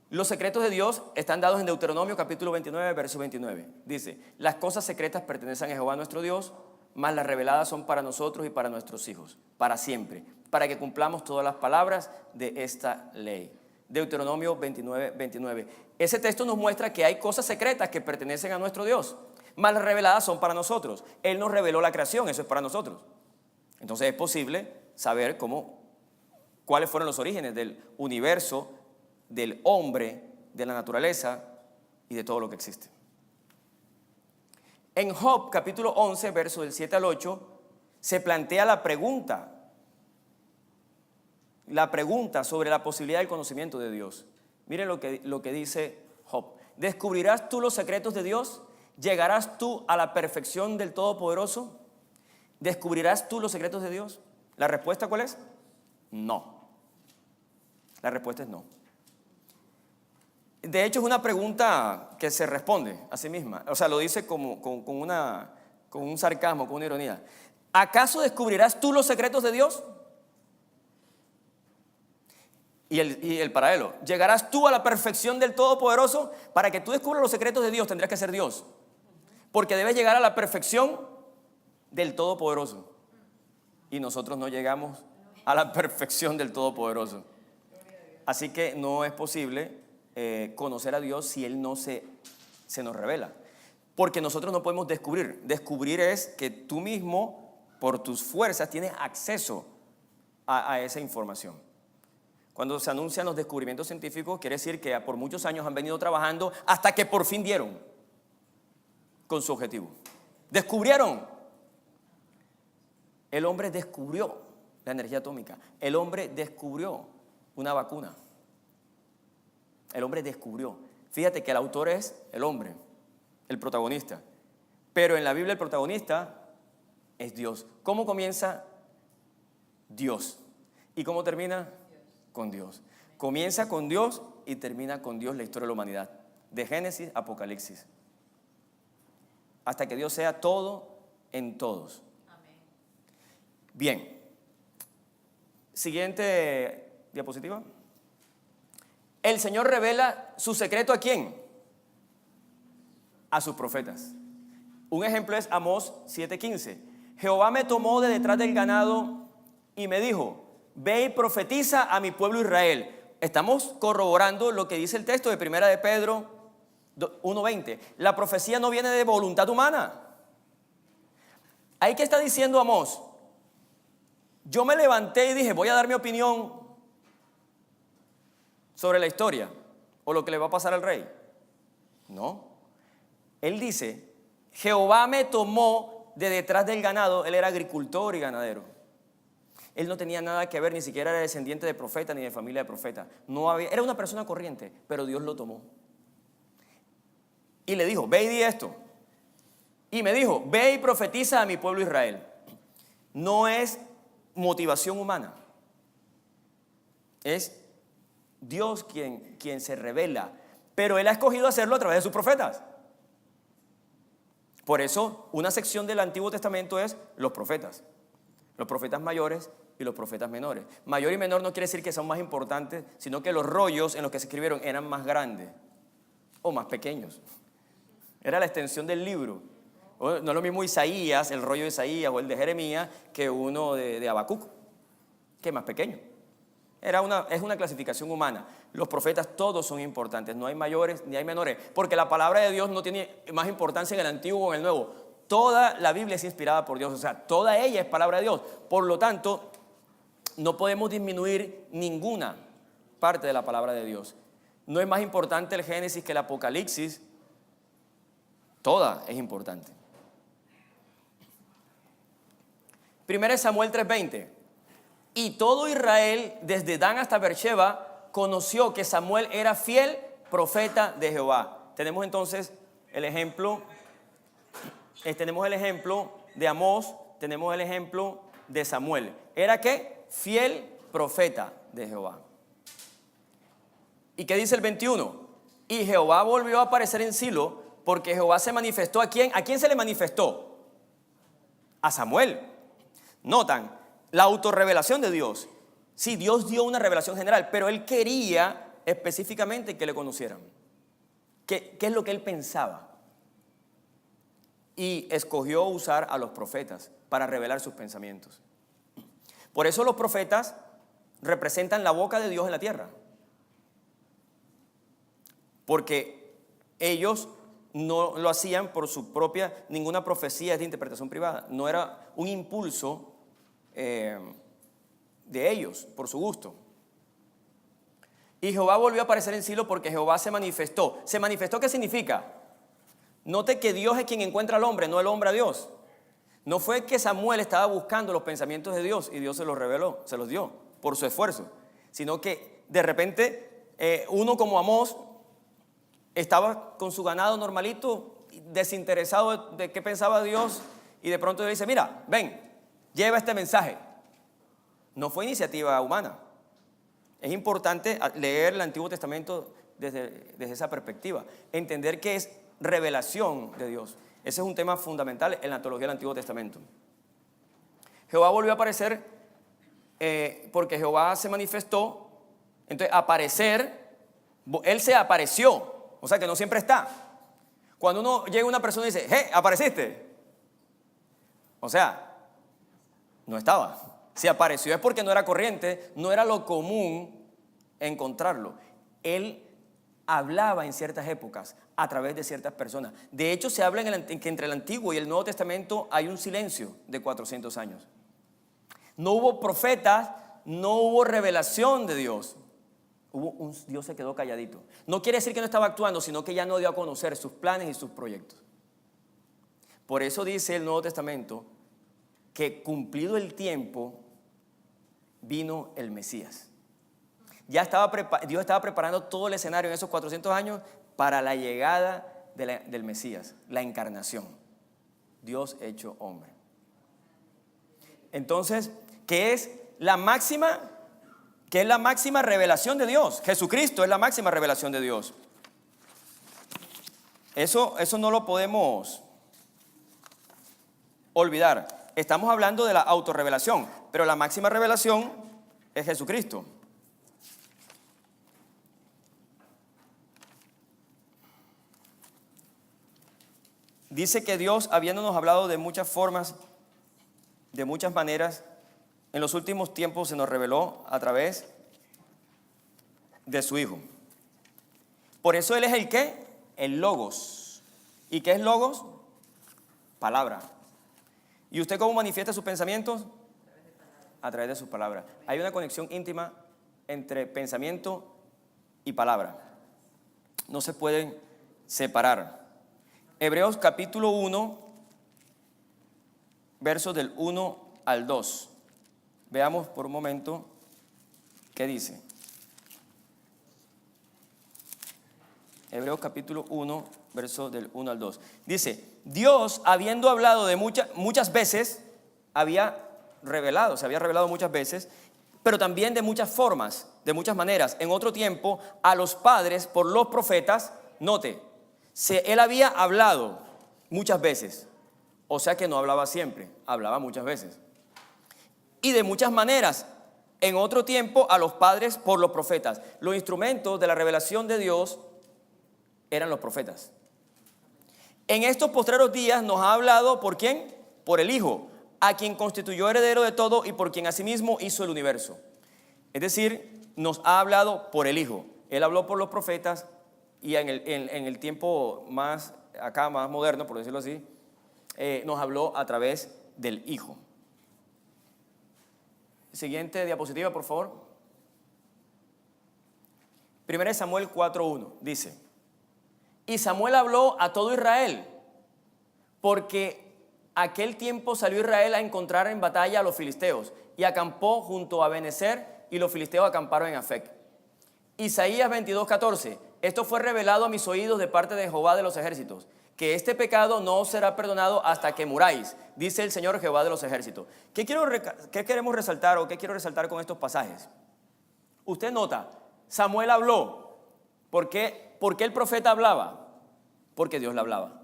Los secretos de Dios están dados en Deuteronomio capítulo 29, verso 29. Dice, las cosas secretas pertenecen a Jehová nuestro Dios, mas las reveladas son para nosotros y para nuestros hijos, para siempre, para que cumplamos todas las palabras de esta ley. Deuteronomio 29, 29. Ese texto nos muestra que hay cosas secretas que pertenecen a nuestro Dios, mas las reveladas son para nosotros. Él nos reveló la creación, eso es para nosotros. Entonces es posible saber cuáles fueron los orígenes del universo, del hombre, de la naturaleza y de todo lo que existe. En Job capítulo 11, versos del 7 al 8, se plantea la pregunta sobre la posibilidad del conocimiento de Dios. Miren lo que dice Job. ¿Descubrirás tú los secretos de Dios? ¿Llegarás tú a la perfección del Todopoderoso? ¿Descubrirás tú los secretos de Dios? ¿La respuesta cuál es? No. La respuesta es no. De hecho, es una pregunta que se responde a sí misma. O sea, lo dice con un sarcasmo, con una ironía. ¿Acaso descubrirás tú los secretos de Dios? Y el paralelo. ¿Llegarás tú a la perfección del Todopoderoso? Para que tú descubras los secretos de Dios, tendrías que ser Dios. Porque debes llegar a la perfección del Todopoderoso. Y nosotros no llegamos a la perfección del Todopoderoso. Así que no es posible conocer a Dios si Él no se nos revela. Porque nosotros no podemos descubrir. Descubrir es que tú mismo, por tus fuerzas, tienes acceso a esa información. Cuando se anuncian los descubrimientos científicos, quiere decir que por muchos años han venido trabajando hasta que por fin dieron con su objetivo. Descubrieron. El hombre descubrió la energía atómica. El hombre descubrió una vacuna. El hombre descubrió. Fíjate que el autor es el hombre, el protagonista. Pero en la Biblia el protagonista es Dios. ¿Cómo comienza? Dios. ¿Y cómo termina? Con Dios. Comienza con Dios y termina con Dios la historia de la humanidad. De Génesis a Apocalipsis. Hasta que Dios sea todo en todos. Bien. Siguiente diapositiva. El Señor revela su secreto ¿a quién? A sus profetas. Un ejemplo es Amós 7:15. Jehová me tomó de detrás del ganado y me dijo, ve y profetiza a mi pueblo Israel. Estamos corroborando lo que dice el texto de 1 de Pedro 1:20. La profecía no viene de voluntad humana. Ahí que está diciendo Amós, yo me levanté y dije, voy a dar mi opinión sobre la historia o lo que le va a pasar al rey. No. Él dice, Jehová me tomó de detrás del ganado. Él era agricultor y ganadero. Él no tenía nada que ver, ni siquiera era descendiente de profeta ni de familia de profeta. Era una persona corriente, pero Dios lo tomó. Y le dijo, ve y di esto. Y me dijo, ve y profetiza a mi pueblo Israel. No es motivación humana. Es Dios quien se revela. Pero Él ha escogido hacerlo a través de sus profetas. Por eso, una sección del Antiguo Testamento es los profetas mayores y los profetas menores. Mayor y menor no quiere decir que son más importantes, sino que los rollos en los que se escribieron eran más grandes o más pequeños. Era la extensión del libro. No es lo mismo Isaías, el rollo de Isaías o el de Jeremías, que uno de Habacuc, que es más pequeño. Es una clasificación humana. Los profetas todos son importantes, no hay mayores ni hay menores, porque la palabra de Dios no tiene más importancia en el Antiguo o en el Nuevo. Toda la Biblia es inspirada por Dios, o sea, toda ella es palabra de Dios. Por lo tanto, no podemos disminuir ninguna parte de la palabra de Dios. No es más importante el Génesis que el Apocalipsis. Toda es importante. 1 Samuel 3:20. Y todo Israel, desde Dan hasta Beersheba, conoció que Samuel era fiel profeta de Jehová. Tenemos entonces el ejemplo. Tenemos el ejemplo de Amós, tenemos el ejemplo de Samuel. ¿Era qué? Fiel profeta de Jehová. ¿Y qué dice el 21? Y Jehová volvió a aparecer en Silo, porque Jehová se manifestó ¿a quién? ¿A quién se le manifestó? A Samuel. Notan, la autorrevelación de Dios. Sí, Dios dio una revelación general, pero Él quería específicamente que le conocieran. ¿Qué es lo que Él pensaba? Y escogió usar a los profetas para revelar sus pensamientos. Por eso los profetas representan la boca de Dios en la tierra. Porque ellos no lo hacían por su propia, ninguna profecía es de interpretación privada. No era un impulso de ellos, por su gusto. Y Jehová volvió a aparecer en Silo porque Jehová se manifestó. ¿Se manifestó qué significa? Note que Dios es quien encuentra al hombre, no el hombre a Dios. No fue que Samuel estaba buscando los pensamientos de Dios y Dios se los reveló, se los dio por su esfuerzo, sino que de repente uno como Amós estaba con su ganado normalito, desinteresado de qué pensaba Dios, y de pronto le dice, mira, ven, lleva este mensaje. No fue iniciativa humana. Es importante leer el Antiguo Testamento desde esa perspectiva, entender que es revelación de Dios. Ese es un tema fundamental en la teología del Antiguo Testamento. Jehová volvió a aparecer porque Jehová se manifestó. Entonces, aparecer, Él se apareció, o sea que no siempre está. Cuando uno llega una persona y dice, hey, ¿apareciste? O sea, no estaba. Si apareció es porque no era corriente, no era lo común encontrarlo. Él hablaba en ciertas épocas a través de ciertas personas. De hecho, se habla que entre el Antiguo y el Nuevo Testamento hay un silencio de 400 años. No hubo profetas, no hubo revelación de Dios. Dios se quedó calladito. No quiere decir que no estaba actuando, sino que ya no dio a conocer sus planes y sus proyectos. Por eso dice el Nuevo Testamento que cumplido el tiempo vino el Mesías. Dios estaba preparando todo el escenario en esos 400 años para la llegada del Mesías, la encarnación. Dios hecho hombre. Entonces, ¿qué es la máxima revelación de Dios? Jesucristo es la máxima revelación de Dios. Eso no lo podemos olvidar. Estamos hablando de la autorrevelación, pero la máxima revelación es Jesucristo. Dice que Dios, habiéndonos hablado de muchas formas, de muchas maneras, en los últimos tiempos se nos reveló a través de su Hijo. Por eso Él es el ¿qué? El Logos. ¿Y qué es Logos? Palabra. ¿Y usted cómo manifiesta sus pensamientos? A través de sus palabras. Hay una conexión íntima entre pensamiento y palabra. No se pueden separar. Hebreos capítulo 1, versos del 1 al 2. Veamos por un momento qué dice. Hebreos capítulo 1, versos del 1 al 2. Dice, Dios, habiendo hablado de muchas veces, se había revelado muchas veces, pero también de muchas formas, de muchas maneras. En otro tiempo, a los padres por los profetas, note, Él había hablado muchas veces, o sea que no hablaba siempre, hablaba muchas veces. Y de muchas maneras, en otro tiempo a los padres por los profetas. Los instrumentos de la revelación de Dios eran los profetas. En estos postreros días nos ha hablado, ¿por quién? Por el Hijo, a quien constituyó heredero de todo y por quien asimismo hizo el universo. Es decir, nos ha hablado por el Hijo. Él habló por los profetas y en el tiempo más moderno, por decirlo así, nos habló a través del Hijo. Siguiente diapositiva, por favor. 1 Samuel 4:1 dice: y Samuel habló a todo Israel, porque aquel tiempo salió Israel a encontrar en batalla a los filisteos, y acampó junto a Benecer, y los filisteos acamparon en Afec. Isaías 22:14: esto fue revelado a mis oídos de parte de Jehová de los ejércitos, que este pecado no os será perdonado hasta que muráis, dice el Señor Jehová de los ejércitos. ¿Qué queremos resaltar o qué quiero resaltar con estos pasajes? Usted nota, Samuel habló. ¿Por qué el profeta hablaba? Porque Dios le hablaba.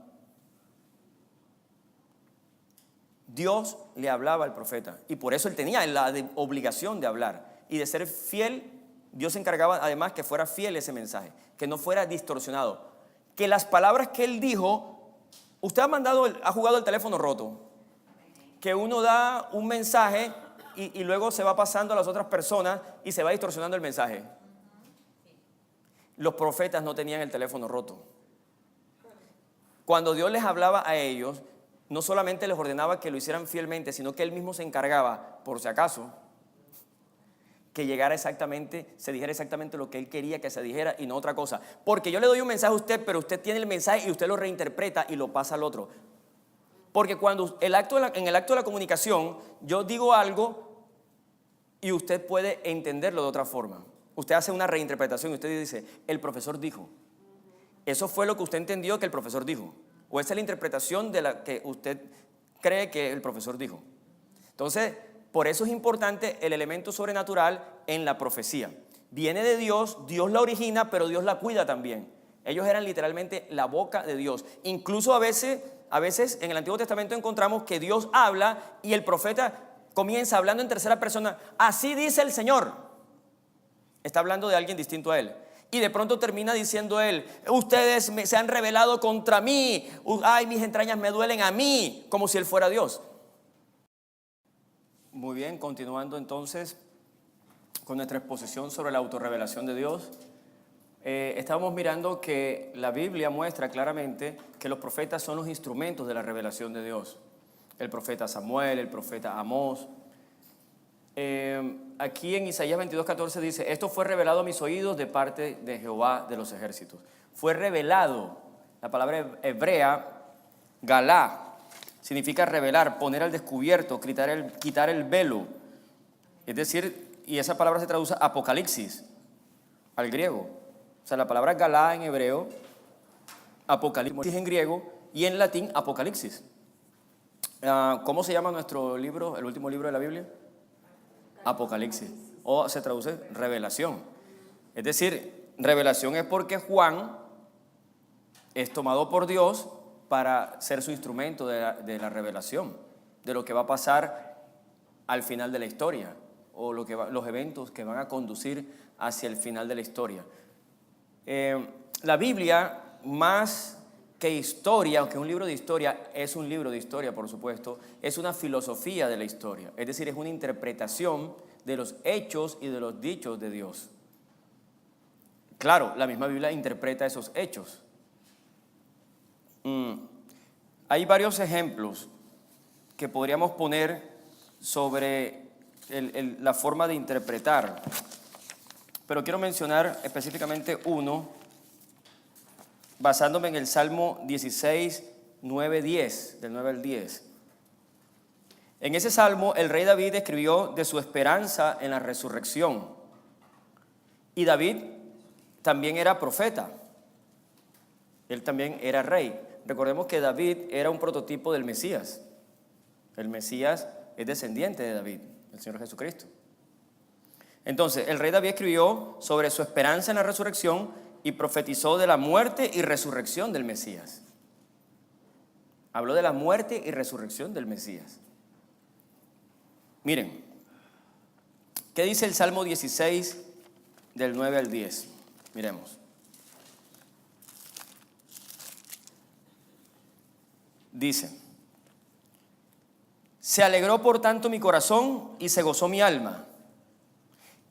Dios le hablaba al profeta y por eso él tenía la obligación de hablar y de ser fiel. Dios se encargaba además que fuera fiel ese mensaje, que no fuera distorsionado, que las palabras que él dijo. Usted ha jugado el teléfono roto, que uno da un mensaje y luego se va pasando a las otras personas y se va distorsionando el mensaje. Los profetas no tenían el teléfono roto. Cuando Dios les hablaba a ellos, no solamente les ordenaba que lo hicieran fielmente, sino que Él mismo se encargaba, por si acaso, que se dijera exactamente lo que Él quería que se dijera y no otra cosa. Porque yo le doy un mensaje a usted, pero usted tiene el mensaje y usted lo reinterpreta y lo pasa al otro. Porque cuando en el acto de la comunicación, yo digo algo y usted puede entenderlo de otra forma. Usted hace una reinterpretación y usted dice, el profesor dijo. Eso fue lo que usted entendió que el profesor dijo. O esa es la interpretación de la que usted cree que el profesor dijo. Entonces, por eso es importante el elemento sobrenatural en la profecía. Viene de Dios, Dios la origina, pero Dios la cuida también. Ellos eran literalmente la boca de Dios. Incluso a veces en el Antiguo Testamento encontramos que Dios habla y el profeta comienza hablando en tercera persona. Así dice el Señor. Está hablando de alguien distinto a él. Y de pronto termina diciendo él, ustedes se han rebelado contra mí. Ay, mis entrañas me duelen a mí. Como si él fuera Dios. Muy bien, continuando entonces con nuestra exposición sobre la autorrevelación de Dios. Estábamos mirando que la Biblia muestra claramente que los profetas son los instrumentos de la revelación de Dios. El profeta Samuel, el profeta Amós. Aquí en Isaías 22:14 dice, esto fue revelado a mis oídos de parte de Jehová de los ejércitos. Fue revelado. La palabra hebrea, galá, significa revelar, poner al descubierto, quitar el velo. Es decir, y esa palabra se traduce apocalipsis al griego. O sea, la palabra galá en hebreo, apocalipsis en griego y en latín apocalipsis. ¿Cómo se llama nuestro libro, el último libro de la Biblia? Apocalipsis, o se traduce revelación. Es decir, revelación es porque Juan es tomado por Dios para ser su instrumento de la revelación. de lo que va a pasar al final de la historia o los eventos que van a conducir hacia el final de la historia. La Biblia, más que historia, aunque es un libro de historia, es un libro de historia, por supuesto, es una filosofía de la historia, es decir, es una interpretación de los hechos y de los dichos de Dios. Claro, la misma Biblia interpreta esos hechos. Hay varios ejemplos que podríamos poner sobre la forma de interpretar, pero quiero mencionar específicamente uno, basándome en el Salmo 16, 9, 10, del 9 al 10. En ese salmo, el rey David escribió de su esperanza en la resurrección. Y David también era profeta. Él también era rey. Recordemos que David era un prototipo del Mesías. El Mesías es descendiente de David, el Señor Jesucristo. Entonces, el rey David escribió sobre su esperanza en la resurrección y profetizó de la muerte y resurrección del Mesías. Habló de la muerte y resurrección del Mesías. Miren, ¿qué dice el Salmo 16 del 9 al 10? Miremos. Dice: se alegró por tanto mi corazón y se gozó mi alma.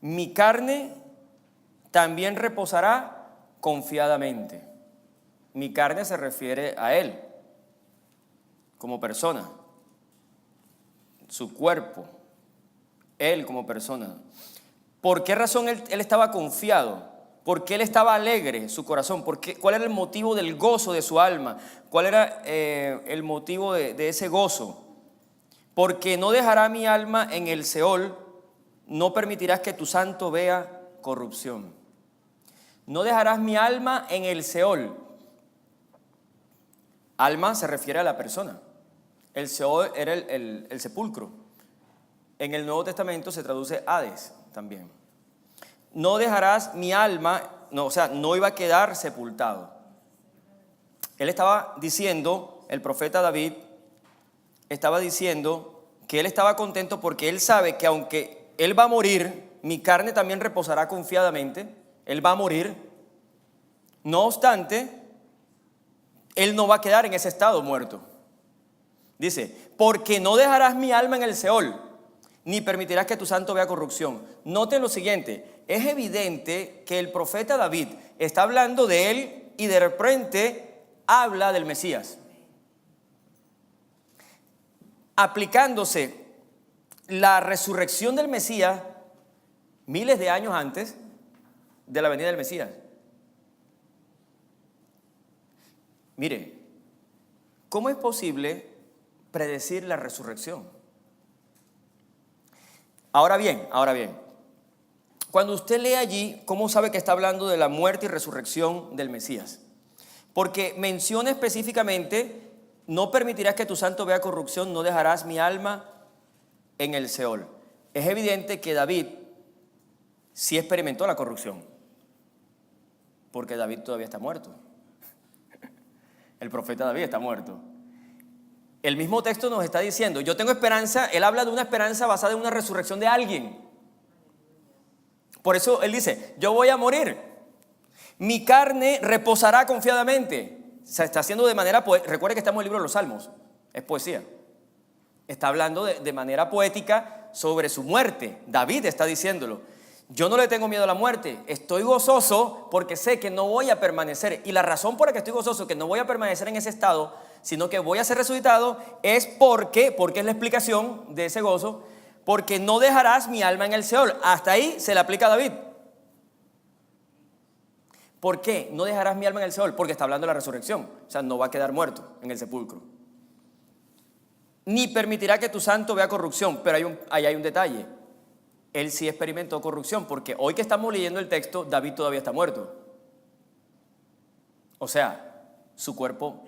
Mi carne también reposará confiadamente. Mi carne se refiere a él como persona, su cuerpo, él como persona. ¿Por qué razón él estaba confiado? ¿Por qué él estaba alegre, su corazón? ¿Cuál era el motivo del gozo de su alma? ¿Cuál era el motivo de ese gozo? Porque no dejará mi alma en el Seol, no permitirás que tu santo vea corrupción. No dejarás mi alma en el Seol. Alma se refiere a la persona. El Seol era el sepulcro. En el Nuevo Testamento se traduce Hades también. No dejarás mi alma, no iba a quedar sepultado. Él estaba diciendo, el profeta David estaba diciendo que él estaba contento porque él sabe que aunque él va a morir, mi carne también reposará confiadamente. Él va a morir. No obstante, él no va a quedar en ese estado muerto. Dice, porque no dejarás mi alma en el Seol, ni permitirás que tu santo vea corrupción. Noten lo siguiente, es evidente que el profeta David está hablando de él y de repente habla del Mesías, aplicándose la resurrección del Mesías miles de años antes de la venida del Mesías. Mire, ¿cómo es posible predecir la resurrección? Ahora bien, cuando usted lee allí, ¿cómo sabe que está hablando de la muerte y resurrección del Mesías? Porque menciona específicamente, no permitirás que tu santo vea corrupción, no dejarás mi alma en el Seol. Es evidente que David sí experimentó la corrupción, porque David todavía está muerto. El profeta David está muerto. El mismo texto nos está diciendo, yo tengo esperanza, él habla de una esperanza basada en una resurrección de alguien. Por eso él dice, yo voy a morir, mi carne reposará confiadamente. Se está haciendo de manera poética. Recuerde que estamos en el libro de los Salmos, es poesía. Está hablando de manera poética sobre su muerte. David está diciéndolo. Yo no le tengo miedo a la muerte, estoy gozoso porque sé que no voy a permanecer. Y la razón por la que estoy gozoso, que no voy a permanecer en ese estado, sino que voy a ser resucitado, es porque es la explicación de ese gozo, porque no dejarás mi alma en el Seol. Hasta ahí se le aplica a David. ¿Por qué no dejarás mi alma en el Seol? Porque está hablando de la resurrección, o sea, no va a quedar muerto en el sepulcro. Ni permitirá que tu santo vea corrupción, pero ahí hay un detalle. Él sí experimentó corrupción, porque hoy que estamos leyendo el texto, David todavía está muerto. O sea, su cuerpo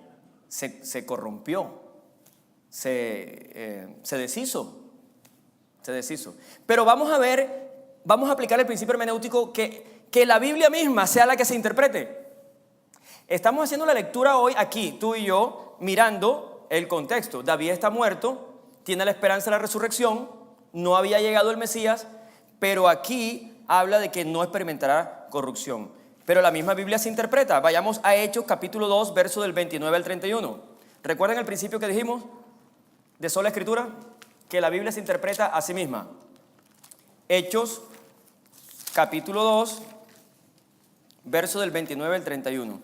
se corrompió, se deshizo. Pero vamos a aplicar el principio hermenéutico que la Biblia misma sea la que se interprete. Estamos haciendo la lectura hoy aquí, tú y yo, mirando el contexto. David está muerto, tiene la esperanza de la resurrección, no había llegado el Mesías, pero aquí habla de que no experimentará corrupción. Pero la misma Biblia se interpreta. Vayamos a Hechos capítulo 2, verso del 29 al 31. ¿Recuerdan el principio que dijimos de sola escritura? Que la Biblia se interpreta a sí misma. Hechos capítulo 2, verso del 29 al 31.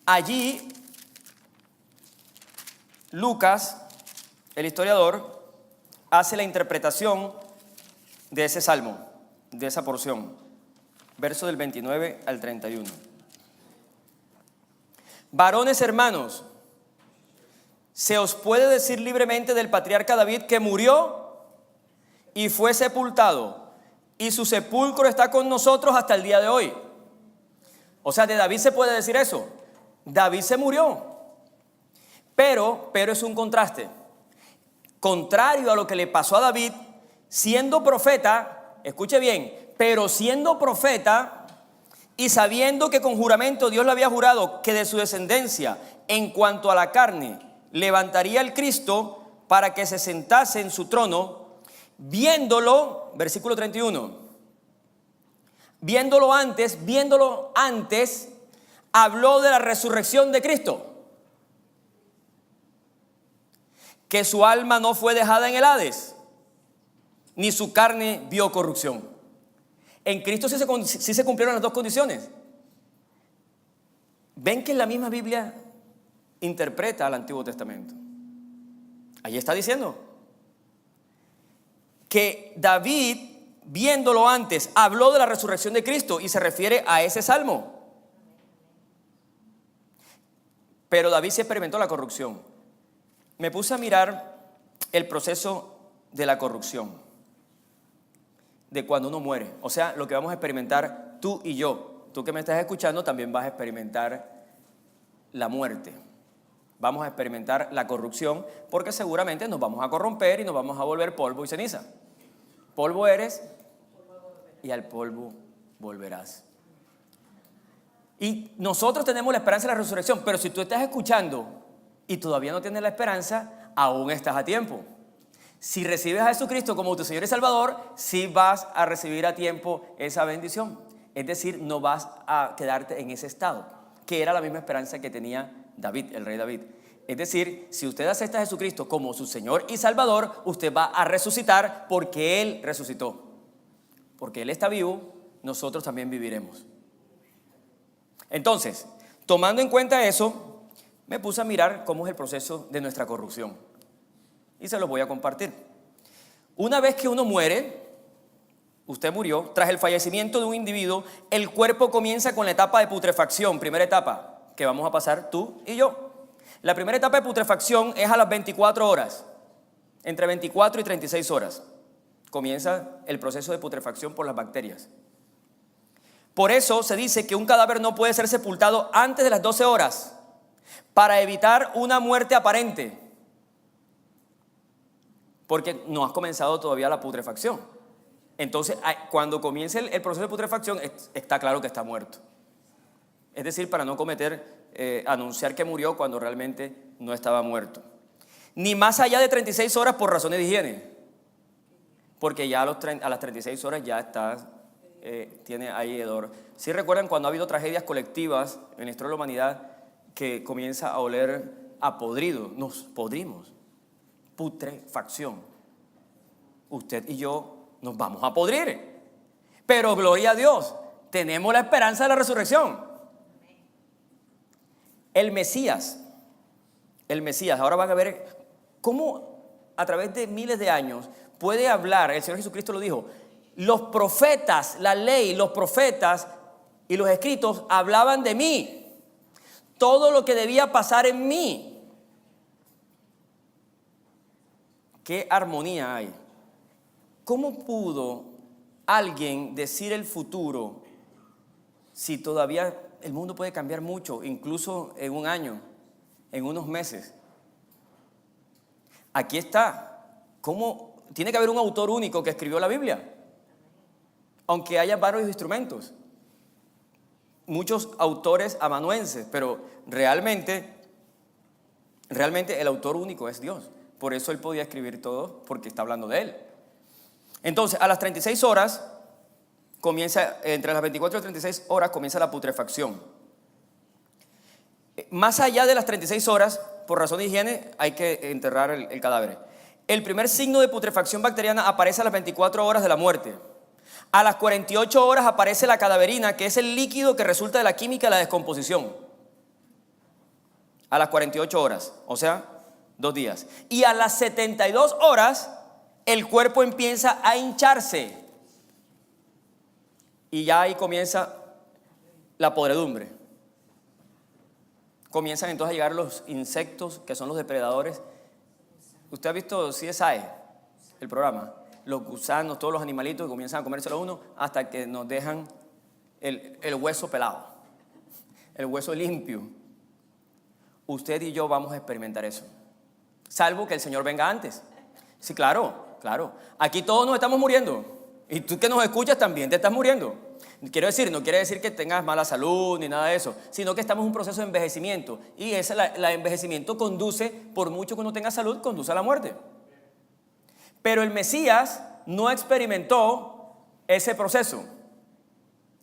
Allí Lucas, el historiador, hace la interpretación de ese salmo, de esa porción, verso del 29 al 31. Varones hermanos, se os puede decir libremente del patriarca David que murió y fue sepultado, y su sepulcro está con nosotros hasta el día de hoy. O sea, de David se puede decir eso. David se murió. Pero es un contraste. Contrario a lo que le pasó a David, siendo profeta, escuche bien, pero siendo profeta y sabiendo que con juramento Dios le había jurado que de su descendencia, en cuanto a la carne, levantaría el Cristo para que se sentase en su trono, viéndolo, versículo 31, viéndolo antes, habló de la resurrección de Cristo. Que su alma no fue dejada en el Hades, ni su carne vio corrupción. En Cristo sí se cumplieron las dos condiciones. Ven que la misma Biblia interpreta al Antiguo Testamento. Allí está diciendo que David, viéndolo antes, habló de la resurrección de Cristo y se refiere a ese salmo. Pero David sí experimentó la corrupción. Me puse a mirar el proceso de la corrupción, de cuando uno muere. O sea, lo que vamos a experimentar tú y yo. Tú que me estás escuchando también vas a experimentar la muerte. Vamos a experimentar la corrupción porque seguramente nos vamos a corromper y nos vamos a volver polvo y ceniza. Polvo eres y al polvo volverás. Y nosotros tenemos la esperanza de la resurrección, pero si tú estás escuchando y todavía no tienes la esperanza, aún estás a tiempo. Si recibes a Jesucristo como tu Señor y Salvador, sí vas a recibir a tiempo esa bendición. Es decir, no vas a quedarte en ese estado, que era la misma esperanza que tenía David, el rey David. Es decir, si usted acepta a Jesucristo como su Señor y Salvador, usted va a resucitar porque Él resucitó. Porque Él está vivo, nosotros también viviremos. Entonces, tomando en cuenta eso, me puse a mirar cómo es el proceso de nuestra corrupción. Y se los voy a compartir. Una vez que uno muere, usted murió, tras el fallecimiento de un individuo, el cuerpo comienza con la etapa de putrefacción, primera etapa, que vamos a pasar tú y yo. La primera etapa de putrefacción es a las 24 horas, entre 24 y 36 horas. Comienza el proceso de putrefacción por las bacterias. Por eso se dice que un cadáver no puede ser sepultado antes de las 12 horas, para evitar una muerte aparente, porque no has comenzado todavía la putrefacción. Entonces, cuando comience el proceso de putrefacción, está claro que está muerto. Es decir, para no anunciar que murió cuando realmente no estaba muerto. Ni más allá de 36 horas por razones de higiene, porque ya a las 36 horas ya está, tiene ahí hedor. ¿Sí recuerdan cuando ha habido tragedias colectivas en la historia de la humanidad que comienza a oler a podrido? Nos podrimos. Putrefacción. Usted y yo nos vamos a podrir. Pero gloria a Dios, tenemos la esperanza de la resurrección. El Mesías, ahora van a ver cómo a través de miles de años puede hablar, el Señor Jesucristo lo dijo, los profetas, la ley, los profetas y los escritos hablaban de mí. Todo lo que debía pasar en mí. ¿Qué armonía hay? ¿Cómo pudo alguien decir el futuro si todavía el mundo puede cambiar mucho, incluso en un año, en unos meses? Aquí está. ¿Cómo? Tiene que haber un autor único que escribió la Biblia, aunque haya varios instrumentos. Muchos autores amanuenses, pero realmente el autor único es Dios, Por eso él podía escribir todo, porque está hablando de él. Entonces, a las 36 horas, entre las 24 y las 36 horas, comienza la putrefacción. Más allá de las 36 horas, por razón de higiene, hay que enterrar el cadáver. El primer signo de putrefacción bacteriana aparece a las 24 horas de la muerte. A las 48 horas aparece la cadaverina, que es el líquido que resulta de la química de la descomposición. A las 48 horas, o sea, 2 días. Y a las 72 horas, el cuerpo empieza a hincharse. Y ya ahí comienza la podredumbre. Comienzan entonces a llegar los insectos, que son los depredadores. ¿Usted ha visto CSI, el programa? Los gusanos, todos los animalitos que comienzan a comérselo a uno hasta que nos dejan el hueso pelado, el hueso limpio. Usted y yo vamos a experimentar eso, salvo que el Señor venga antes. Sí, claro. Aquí todos nos estamos muriendo. Y tú que nos escuchas también te estás muriendo. No quiere decir que tengas mala salud ni nada de eso, sino que estamos en un proceso de envejecimiento. Y ese envejecimiento conduce, por mucho que uno tenga salud, conduce a la muerte. Pero el Mesías no experimentó ese proceso.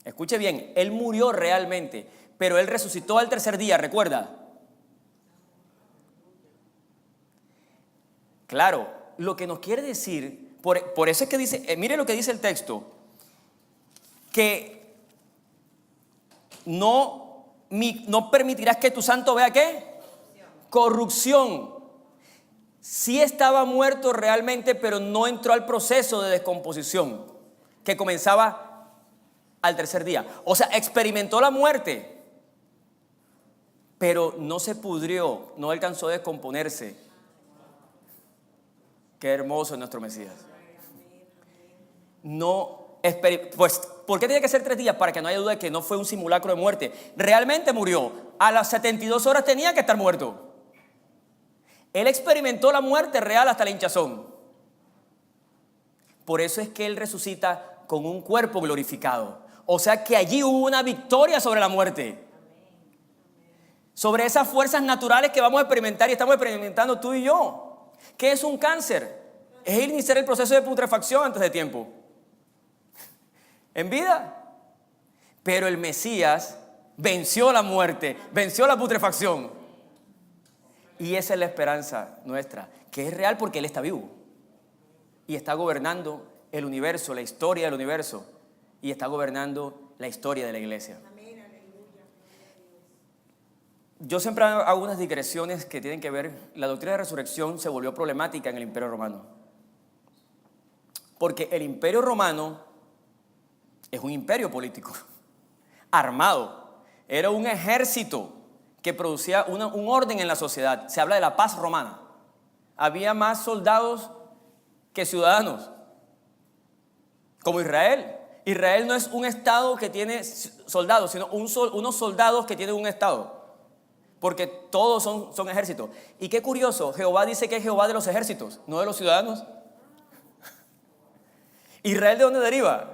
Escuche bien, él murió realmente, pero él resucitó al tercer día, ¿recuerda? Claro, lo que nos quiere decir, por eso es que dice, mire lo que dice el texto, que no permitirás que tu santo vea ¿qué? Corrupción. Sí estaba muerto realmente, pero no entró al proceso de descomposición que comenzaba al tercer día. O sea, experimentó la muerte, pero no se pudrió, no alcanzó a descomponerse. Qué hermoso es nuestro Mesías. Pues, ¿por qué tenía que ser 3 días? Para que no haya duda de que no fue un simulacro de muerte. Realmente murió. A las 72 horas tenía que estar muerto. Él experimentó la muerte real hasta la hinchazón. Por eso es que él resucita con un cuerpo glorificado. O sea que allí hubo una victoria sobre la muerte. Sobre esas fuerzas naturales que vamos a experimentar y estamos experimentando tú y yo. ¿Qué es un cáncer? Es iniciar el proceso de putrefacción antes de tiempo. En vida. Pero el Mesías venció la muerte, venció la putrefacción. Y esa es la esperanza nuestra, que es real porque Él está vivo. Y está gobernando el universo, la historia del universo. Y está gobernando la historia de la iglesia. Yo siempre hago unas digresiones que tienen que ver, la doctrina de resurrección se volvió problemática en el Imperio Romano. Porque el Imperio Romano es un imperio político, armado. Era un ejército que producía un orden en la sociedad. Se habla de la paz romana. Había más soldados que ciudadanos, como Israel. Israel no es un estado que tiene soldados, sino unos soldados que tienen un estado, porque todos son ejércitos. Y qué curioso, Jehová dice que es Jehová de los ejércitos, no de los ciudadanos. ¿Israel de dónde deriva?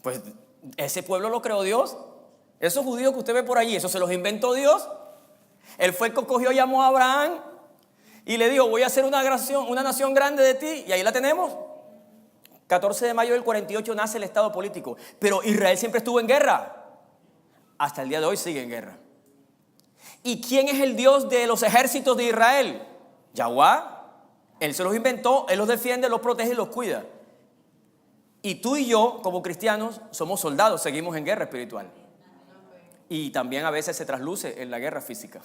Pues ese pueblo lo creó Dios. Esos judíos que usted ve por allí, eso se los inventó Dios. Él fue que cogió, llamó a Abraham y le dijo, voy a hacer una nación grande de ti. Y ahí la tenemos. 14 de mayo del 48 nace el estado político. Pero Israel siempre estuvo en guerra. Hasta el día de hoy sigue en guerra. ¿Y quién es el Dios de los ejércitos de Israel? Yahweh. Él se los inventó, Él los defiende, los protege y los cuida. Y tú y yo, como cristianos, somos soldados, seguimos en guerra espiritual. Y también a veces se trasluce en la guerra física.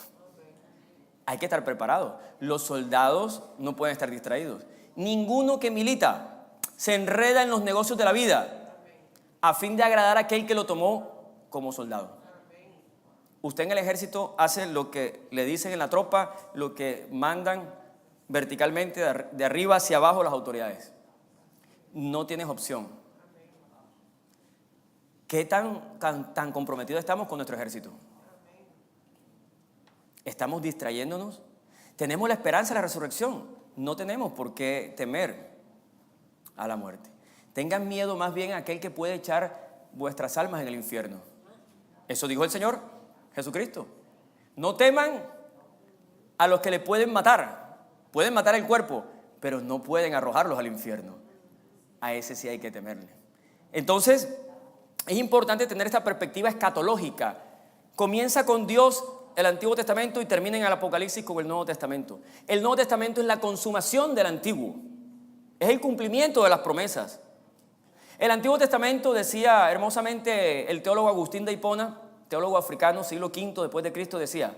Hay que estar preparados. Los soldados no pueden estar distraídos. Ninguno que milita se enreda en los negocios de la vida a fin de agradar a aquel que lo tomó como soldado. Usted en el ejército hace lo que le dicen en la tropa, lo que mandan verticalmente de arriba hacia abajo las autoridades. No tienes opción. ¿Qué tan comprometidos estamos con nuestro ejército? ¿Estamos distrayéndonos? ¿Tenemos la esperanza de la resurrección? No tenemos por qué temer a la muerte. Tengan miedo más bien a aquel que puede echar vuestras almas en el infierno. Eso dijo el Señor Jesucristo. No teman a los que le pueden matar, Pueden matar el cuerpo, pero no pueden arrojarlos al infierno. A ese sí hay que temerle. Entonces, es importante tener esta perspectiva escatológica. Comienza con Dios el Antiguo Testamento y termina en el Apocalipsis con el Nuevo Testamento. El Nuevo Testamento es la consumación del Antiguo. Es el cumplimiento de las promesas. El Antiguo Testamento, decía hermosamente el teólogo Agustín de Hipona, teólogo africano, siglo V después de Cristo, decía: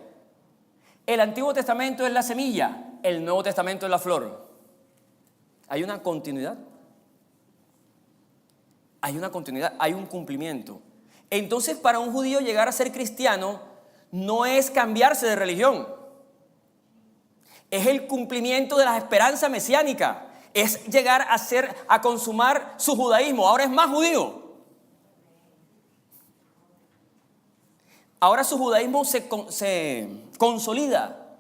el Antiguo Testamento es la semilla, el Nuevo Testamento es la flor. Hay una continuidad. Hay una continuidad, hay un cumplimiento. Entonces, para un judío llegar a ser cristiano no es cambiarse de religión. Es el cumplimiento de la esperanza mesiánica. Es llegar a consumar su judaísmo. Ahora es más judío. Ahora su judaísmo se consolida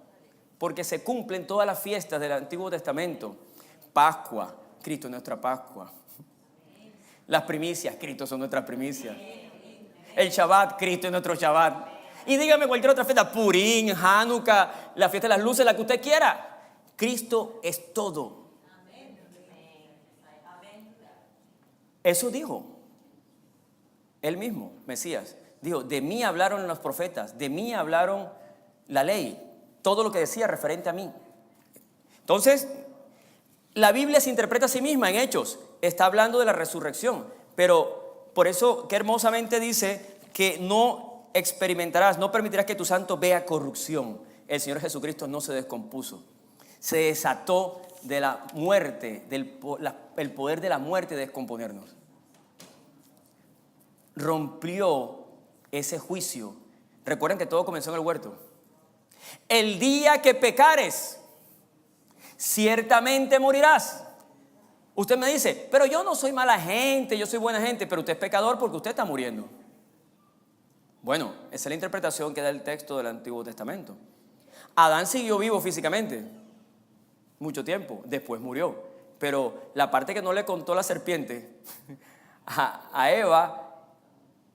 porque se cumplen todas las fiestas del Antiguo Testamento. Pascua, Cristo es nuestra Pascua. Las primicias, Cristo son nuestras primicias. El Shabbat, Cristo es nuestro Shabbat. Y dígame cualquier otra fiesta, Purim, Hanukkah, la fiesta de las luces, la que usted quiera. Cristo es todo. Eso dijo él mismo, Mesías. Dijo: de mí hablaron los profetas, de mí hablaron la ley, todo lo que decía referente a mí. Entonces, la Biblia se interpreta a sí misma en Hechos. Está hablando de la resurrección, pero por eso que hermosamente dice que no experimentarás, no permitirás que tu santo vea corrupción. El Señor Jesucristo no se descompuso, se desató de la muerte, el poder de la muerte de descomponernos. Rompió ese juicio. Recuerden que todo comenzó en el huerto. El día que pecares, ciertamente morirás. Usted me dice: pero yo no soy mala gente, yo soy buena gente. Pero usted es pecador porque usted está muriendo. Bueno, esa es la interpretación que da el texto del Antiguo Testamento. Adán siguió vivo físicamente mucho tiempo, después murió. Pero la parte que no le contó la serpiente a Eva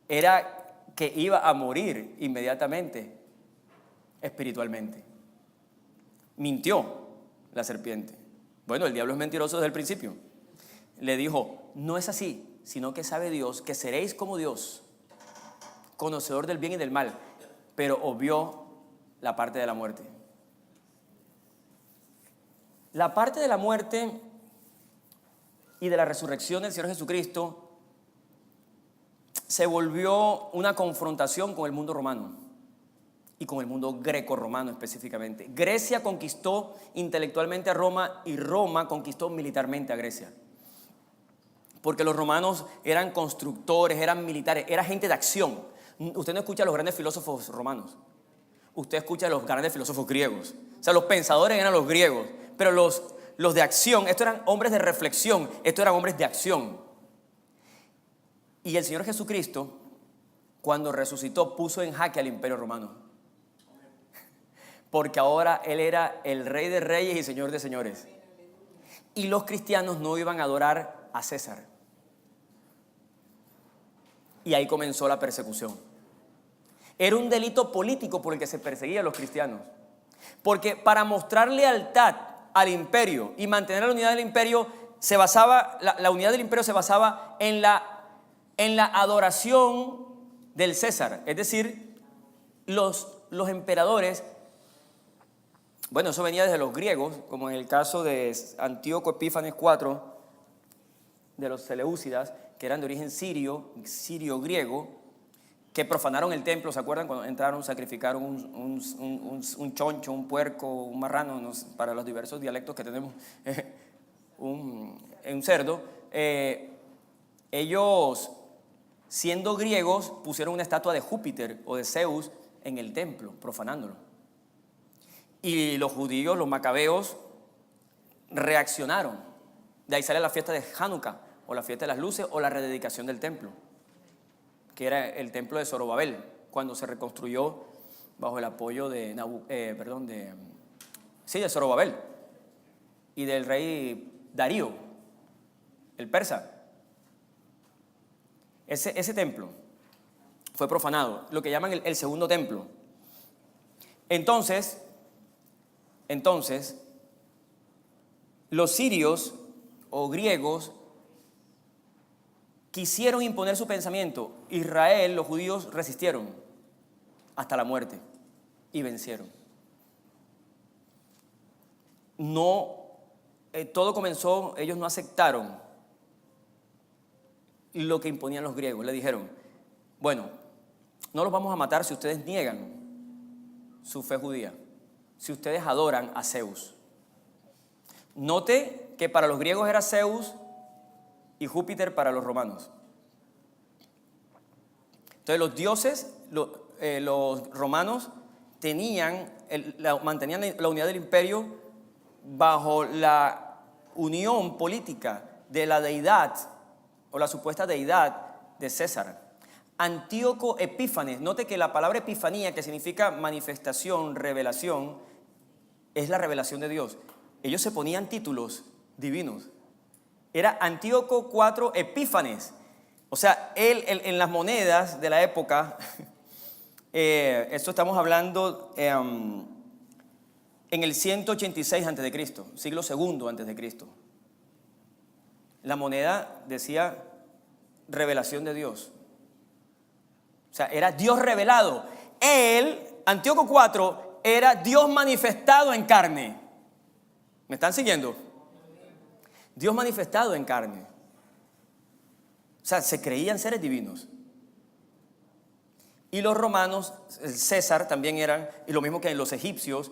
era que iba a morir inmediatamente espiritualmente. Mintió la serpiente. Bueno, el diablo es mentiroso desde el principio. Le dijo: no es así, sino que sabe Dios que seréis como Dios, conocedor del bien y del mal. Pero obvió la parte de la muerte. La parte de la muerte y de la resurrección del Señor Jesucristo se volvió una confrontación con el mundo romano y con el mundo greco-romano específicamente. Grecia conquistó intelectualmente a Roma y Roma conquistó militarmente a Grecia. Porque los romanos eran constructores, eran militares, era gente de acción. Usted no escucha a los grandes filósofos romanos, usted escucha a los grandes filósofos griegos. O sea, los pensadores eran los griegos, pero los de acción, estos eran hombres de reflexión, estos eran hombres de acción. Y el Señor Jesucristo, cuando resucitó, puso en jaque al imperio romano. Porque ahora Él era el Rey de reyes y Señor de señores. Y los cristianos no iban a adorar a César. Y ahí comenzó la persecución. Era un delito político por el que se perseguía a los cristianos. Porque para mostrar lealtad al imperio y mantener la unidad del imperio, la unidad del imperio se basaba en la adoración del César. Es decir, los emperadores, bueno, eso venía desde los griegos, como en el caso de Antíoco Epífanes IV, de los Seleucidas, que eran de origen sirio-griego, que profanaron el templo. ¿Se acuerdan cuando entraron, sacrificaron un choncho, un puerco, un marrano, para los diversos dialectos que tenemos, un cerdo? Ellos, siendo griegos, pusieron una estatua de Júpiter o de Zeus en el templo, profanándolo. Y los judíos, los macabeos, reaccionaron. De ahí sale la fiesta de Hanukkah, o la fiesta de las luces, o la rededicación del templo, que era el templo de Zorobabel, cuando se reconstruyó bajo el apoyo de Zorobabel y del rey Darío, el persa. Ese templo fue profanado, lo que llaman el segundo templo. Entonces, los sirios o griegos quisieron imponer su pensamiento. Israel, los judíos resistieron hasta la muerte y vencieron. Todo comenzó, ellos no aceptaron lo que imponían los griegos. Le dijeron, bueno, no los vamos a matar si ustedes niegan su fe judía, si ustedes adoran a Zeus. Note que para los griegos era Zeus y Júpiter para los romanos. Entonces los dioses, los romanos mantenían la unidad del imperio bajo la unión política de la deidad o la supuesta deidad de César. Antíoco Epífanes, note que la palabra epifanía, que significa manifestación, revelación, es la revelación de Dios. Ellos se ponían títulos divinos. Era Antíoco IV Epífanes. O sea, él en las monedas de la época, esto estamos hablando en el 186 a.C., siglo II a.C. La moneda decía revelación de Dios. O sea, era Dios revelado. Él, Antíoco IV, era Dios manifestado en carne. ¿Me están siguiendo? Dios manifestado en carne. O sea, se creían seres divinos. Y los romanos, el César también eran, y lo mismo que los egipcios,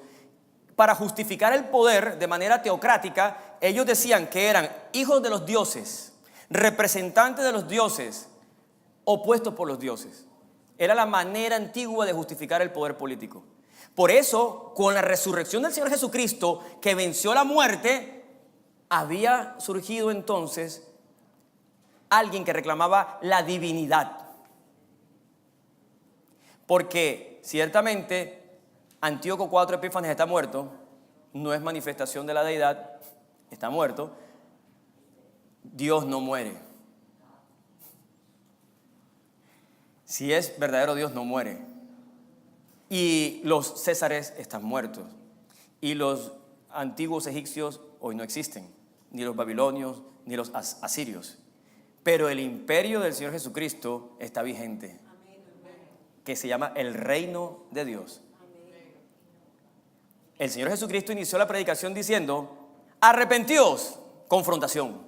para justificar el poder de manera teocrática, ellos decían que eran hijos de los dioses, representantes de los dioses, opuestos por los dioses. Era la manera antigua de justificar el poder político. Por eso, con la resurrección del Señor Jesucristo, que venció la muerte, había surgido entonces alguien que reclamaba la divinidad. Porque ciertamente Antíoco IV Epífanes está muerto, no es manifestación de la deidad, está muerto. Dios no muere. Si es verdadero Dios, no muere. Y los césares están muertos. Y los antiguos egipcios hoy no existen, ni los babilonios, ni los asirios. Pero el imperio del Señor Jesucristo está vigente, que se llama el reino de Dios. El Señor Jesucristo inició la predicación diciendo, arrepentíos, confrontación,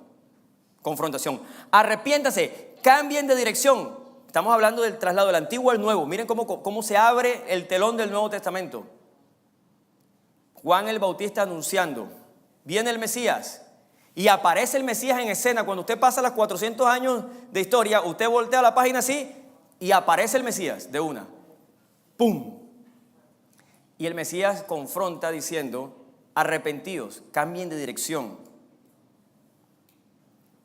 arrepiéntase, cambien de dirección. Estamos hablando del traslado del antiguo al nuevo. Miren cómo se abre el telón del Nuevo Testamento. Juan el Bautista anunciando, viene el Mesías. Y aparece el Mesías en escena. Cuando usted pasa los 400 años de historia, usted voltea la página así y aparece el Mesías de una. ¡Pum! Y el Mesías confronta diciendo, arrepentíos, cambien de dirección.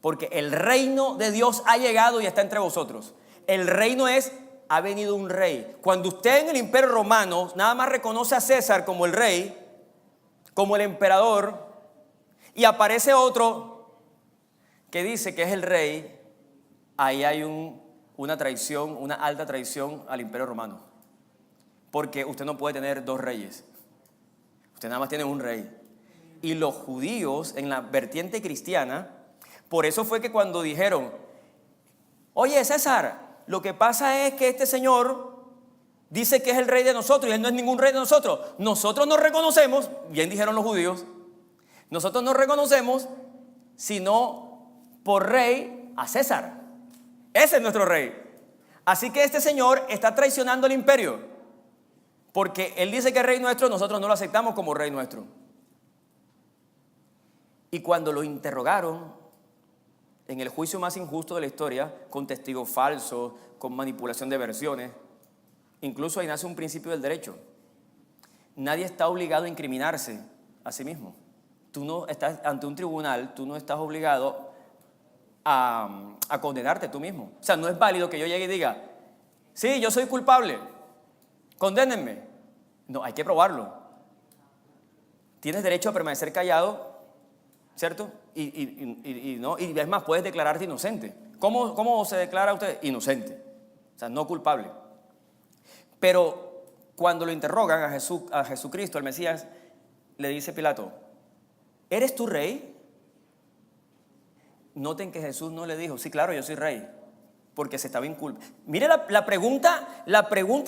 Porque el reino de Dios ha llegado y está entre vosotros. El reino es, ha venido un rey. Cuando usted en el imperio romano nada más reconoce a César como el rey, como el emperador, y aparece otro que dice que es el rey, ahí hay una traición, una alta traición al imperio romano. Porque usted no puede tener dos reyes. Usted nada más tiene un rey. Y los judíos en la vertiente cristiana, por eso fue que cuando dijeron, oye César, lo que pasa es que este señor dice que es el rey de nosotros y él no es ningún rey de nosotros. Nosotros no reconocemos, bien dijeron los judíos, nosotros no reconocemos sino por rey a César. Ese es nuestro rey. Así que este señor está traicionando el imperio. Porque él dice que es rey nuestro, nosotros no lo aceptamos como rey nuestro. Y cuando lo interrogaron en el juicio más injusto de la historia, con testigos falsos, con manipulación de versiones, incluso ahí nace un principio del derecho. Nadie está obligado a incriminarse a sí mismo. Tú no estás ante un tribunal, tú no estás obligado a condenarte tú mismo. O sea, no es válido que yo llegue y diga, sí, yo soy culpable, condénenme. No, hay que probarlo. Tienes derecho a permanecer callado, ¿cierto? Y es más, puedes declararte inocente. ¿Cómo se declara usted? Inocente. O sea, no culpable. Pero cuando lo interrogan a Jesucristo, al Mesías, le dice Pilato, ¿eres tú rey? noten que Jesús no le dijo, sí, claro, yo soy rey, porque se estaba inculpando. Mire la pregunta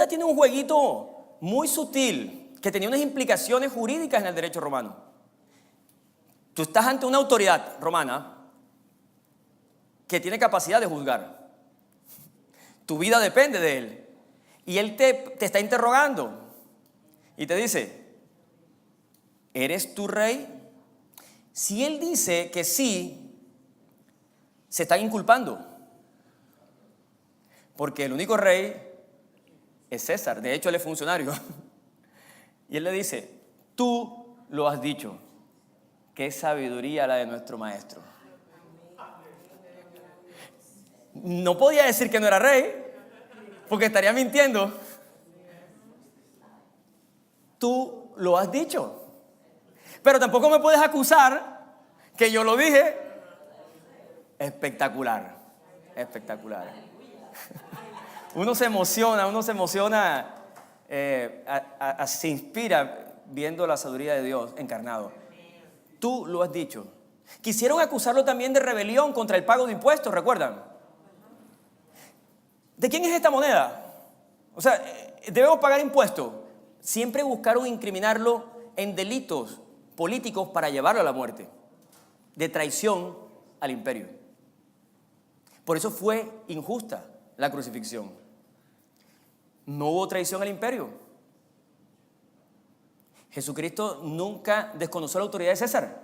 tiene un jueguito muy sutil que tenía unas implicaciones jurídicas en el derecho romano. Tú estás ante una autoridad romana que tiene capacidad de juzgar. Tu vida depende de él. Y él te está interrogando y te dice, ¿eres tú rey? Si él dice que sí, se está inculpando. Porque el único rey es César. De hecho, él es funcionario. Y él le dice, tú lo has dicho. Qué sabiduría la de nuestro maestro. No podía decir que no era rey, porque estaría mintiendo. Tú lo has dicho. Pero tampoco me puedes acusar que yo lo dije. Espectacular, espectacular. Uno se emociona, se inspira viendo la sabiduría de Dios encarnado. Tú lo has dicho. Quisieron acusarlo también de rebelión contra el pago de impuestos, ¿recuerdan? ¿De quién es esta moneda? O sea, debemos pagar impuestos. Siempre buscaron incriminarlo en delitos políticos para llevarlo a la muerte, de traición al imperio. Por eso fue injusta la crucifixión. No hubo traición al imperio. Jesucristo nunca desconoció la autoridad de César.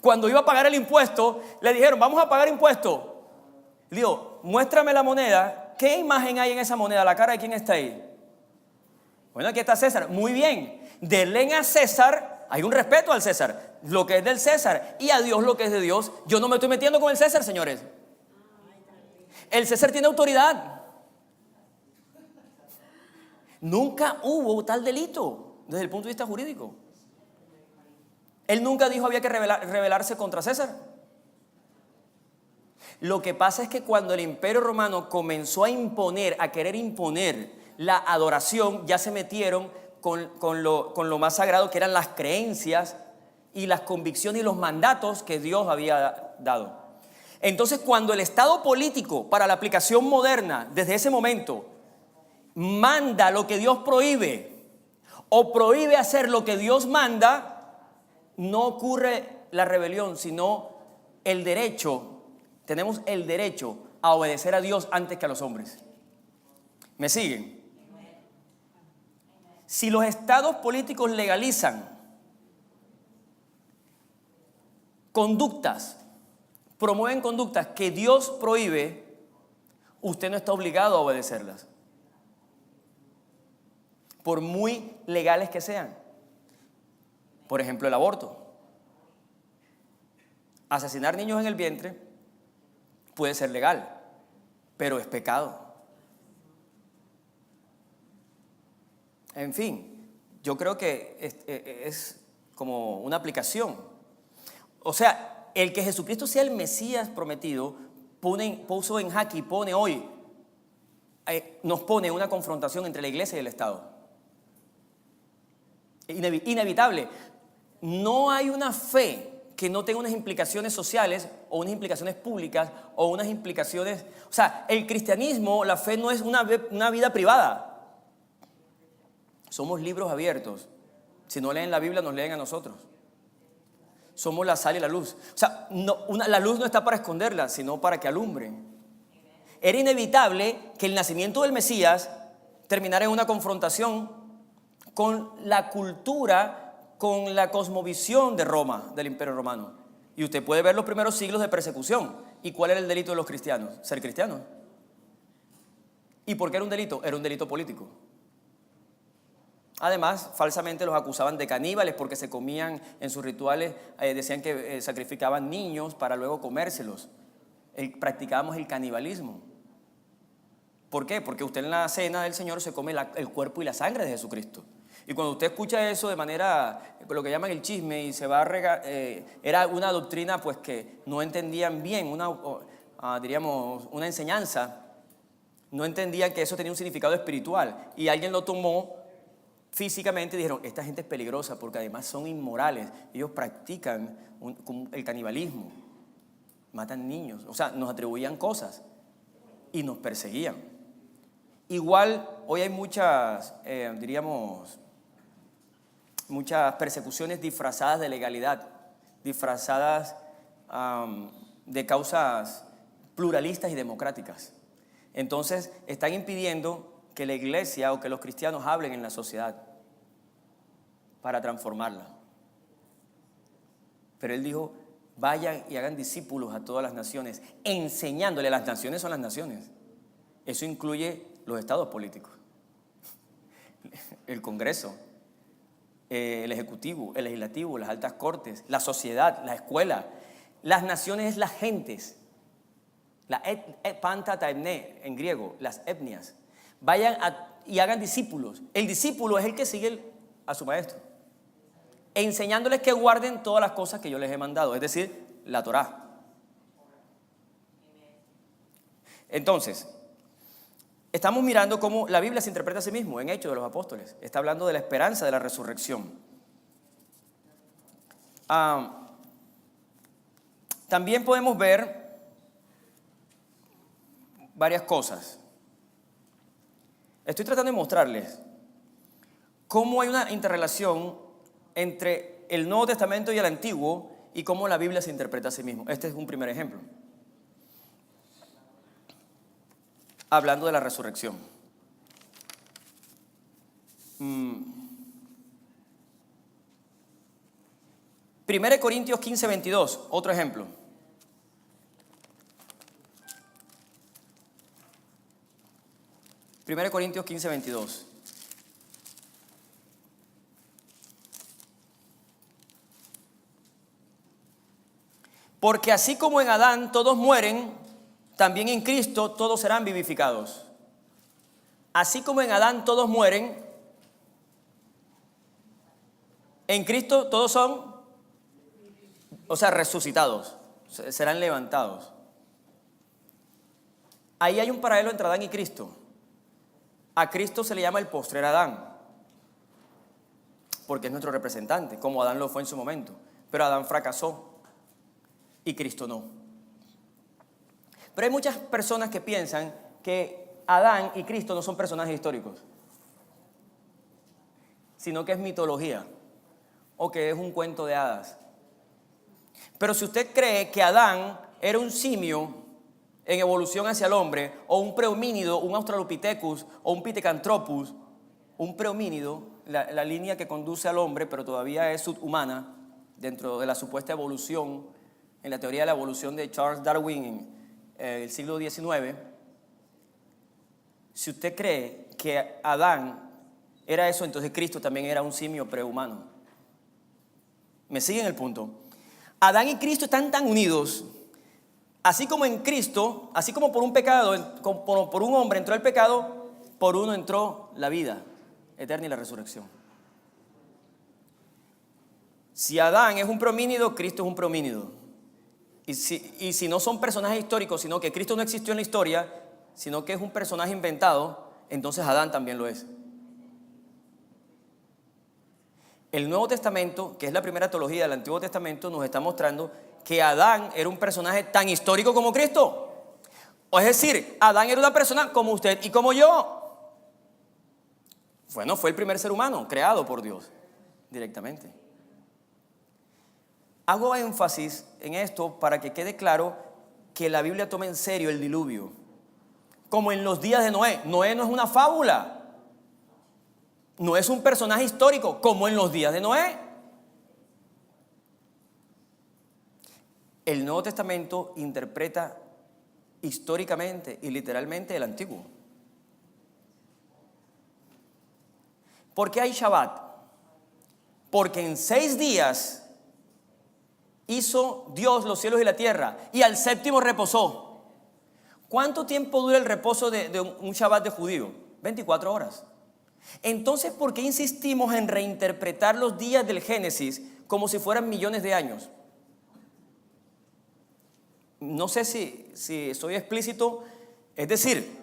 Cuando iba a pagar el impuesto, le dijeron, vamos a pagar impuesto. Le dijo, muéstrame la moneda. ¿Qué imagen hay en esa moneda? ¿La cara de quién está ahí? Bueno, aquí está César. Muy bien. Denle a César, hay un respeto al César, lo que es del César, y a Dios lo que es de Dios. Yo no me estoy metiendo con el César, señores. El César tiene autoridad. Nunca hubo tal delito desde el punto de vista jurídico. Él nunca dijo había que rebelarse contra César. Lo que pasa es que cuando el Imperio Romano comenzó a querer imponer la adoración, ya se metieron con lo más sagrado, que eran las creencias y las convicciones y los mandatos que Dios había dado. Entonces, cuando el Estado político, para la aplicación moderna, desde ese momento, manda lo que Dios prohíbe o prohíbe hacer lo que Dios manda, no ocurre la rebelión, sino el derecho. Tenemos el derecho a obedecer a Dios antes que a los hombres. ¿Me siguen? Si los estados políticos legalizan conductas, promueven conductas que Dios prohíbe, usted no está obligado a obedecerlas, por muy legales que sean. Por ejemplo, el aborto. Asesinar niños en el vientre puede ser legal, pero es pecado. En fin, yo creo que es como una aplicación. O sea, el que Jesucristo sea el Mesías prometido puso en jaque y pone hoy, nos pone una confrontación entre la iglesia y el Estado. Inevitable. No hay una fe que no tenga unas implicaciones sociales o unas implicaciones públicas o unas implicaciones. O sea, el cristianismo, la fe no es una vida privada. Somos libros abiertos. Si no leen la Biblia, nos leen a nosotros. Somos la sal y la luz. O sea, la luz no está para esconderla, sino para que alumbren. Era inevitable que el nacimiento del Mesías terminara en una confrontación con la cultura, con la cosmovisión de Roma, del Imperio Romano. Y usted puede ver los primeros siglos de persecución. ¿Y cuál era el delito de los cristianos? Ser cristianos. ¿Y por qué era un delito? Era un delito político. Además, falsamente los acusaban de caníbales porque se comían en sus rituales, decían que sacrificaban niños para luego comérselos. Practicábamos el canibalismo. ¿Por qué? Porque usted en la cena del Señor se come el cuerpo y la sangre de Jesucristo. Y cuando usted escucha eso de manera, lo que llaman el chisme, y se va a era una doctrina pues que no entendían bien, diríamos una enseñanza, no entendían que eso tenía un significado espiritual. Y alguien lo tomó físicamente y dijeron, esta gente es peligrosa porque además son inmorales, ellos practican el canibalismo. matan niños, o sea, nos atribuían cosas y nos perseguían. Igual, hoy hay muchas, muchas persecuciones disfrazadas de legalidad, disfrazadas de causas pluralistas y democráticas. Entonces, están impidiendo que la iglesia o que los cristianos hablen en la sociedad para transformarla. Pero él dijo, vayan y hagan discípulos a todas las naciones, enseñándole. Las naciones son las naciones. Eso incluye los estados políticos, el Congreso, el Ejecutivo, el Legislativo, las altas cortes, la sociedad, la escuela. Las naciones es las gentes. La panta taimne en griego, las etnias. Vayan y hagan discípulos. El discípulo es el que sigue a su maestro, enseñándoles que guarden todas las cosas que yo les he mandado, es decir, la Torá. Entonces, estamos mirando cómo la Biblia se interpreta a sí mismo en Hechos de los Apóstoles. Está hablando de la esperanza de la resurrección. También podemos ver varias cosas. Estoy tratando de mostrarles cómo hay una interrelación entre el Nuevo Testamento y el Antiguo y cómo la Biblia se interpreta a sí mismo. Este es un primer ejemplo. Hablando de la resurrección. 1 Corintios 15, 22, otro ejemplo. 1 Corintios 15, 22. Porque así como en Adán todos mueren, también en Cristo todos serán vivificados. Así como en Adán todos mueren, en Cristo todos son, resucitados, serán levantados. Ahí hay un paralelo entre Adán y Cristo. A Cristo se le llama el postrer Adán, porque es nuestro representante, como Adán lo fue en su momento. Pero Adán fracasó y Cristo no. Pero hay muchas personas que piensan que Adán y Cristo no son personajes históricos, sino que es mitología o que es un cuento de hadas. Pero si usted cree que Adán era un simio en evolución hacia el hombre, o un prehomínido, un Australopithecus, o un Pithecanthropus, un prehomínido, la línea que conduce al hombre, pero todavía es subhumana, dentro de la supuesta evolución, en la teoría de la evolución de Charles Darwin en el siglo XIX, si usted cree que Adán era eso, entonces Cristo también era un simio prehumano. ¿Me siguen el punto? Adán y Cristo están tan unidos. Así como en Cristo, así como por un pecado, por un hombre entró el pecado, por uno entró la vida eterna y la resurrección. Si Adán es un prehomínido, Cristo es un prehomínido. Y si no son personajes históricos, sino que Cristo no existió en la historia, sino que es un personaje inventado, entonces Adán también lo es. El Nuevo Testamento, que es la primera teología del Antiguo Testamento, nos está mostrando que Adán era un personaje tan histórico como Cristo. O es decir, Adán era una persona como usted y como yo. Bueno, fue el primer ser humano creado por Dios directamente. Hago énfasis en esto para que quede claro que la Biblia toma en serio el diluvio. Como en los días de Noé. Noé no es una fábula. No es un personaje histórico como en los días de Noé. El Nuevo Testamento interpreta históricamente y literalmente el Antiguo. ¿Por qué hay Shabbat? Porque en 6 días hizo Dios los cielos y la tierra y al séptimo reposó. ¿Cuánto tiempo dura el reposo de un Shabbat de judío? 24 horas. Entonces, ¿por qué insistimos en reinterpretar los días del Génesis como si fueran millones de años? No sé si soy explícito. Es decir,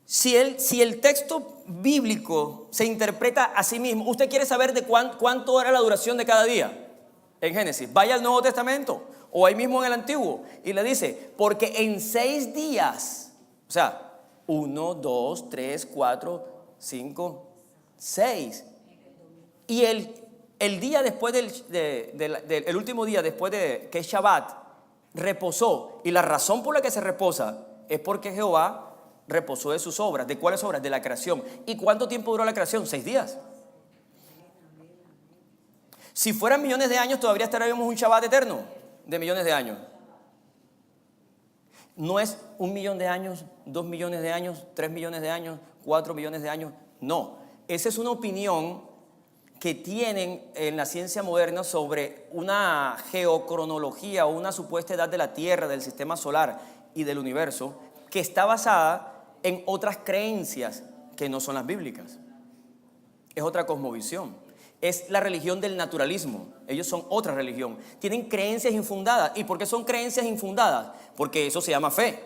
si el texto bíblico se interpreta a sí mismo, usted quiere saber de cuánto era la duración de cada día en Génesis, vaya al Nuevo Testamento o ahí mismo en el Antiguo, y le dice, porque en 6 días, o sea, 1, 2, 3, 4, 5, 6, y el día después el último día después de que es Shabbat, reposó, y la razón por la que se reposa es porque Jehová reposó de sus obras. ¿De cuáles obras? De la creación. ¿Y cuánto tiempo duró la creación? 6 días. Si fueran millones de años, todavía estaríamos un Shabbat eterno de millones de años. No es 1 millón de años, 2 millones de años, 3 millones de años, 4 millones de años. No, esa es una opinión que tienen en la ciencia moderna sobre una geocronología o una supuesta edad de la Tierra, del sistema solar y del universo, que está basada en otras creencias que no son las bíblicas. Es otra cosmovisión. Es la religión del naturalismo. Ellos son otra religión. Tienen creencias infundadas. ¿Y por qué son creencias infundadas? Porque eso se llama fe.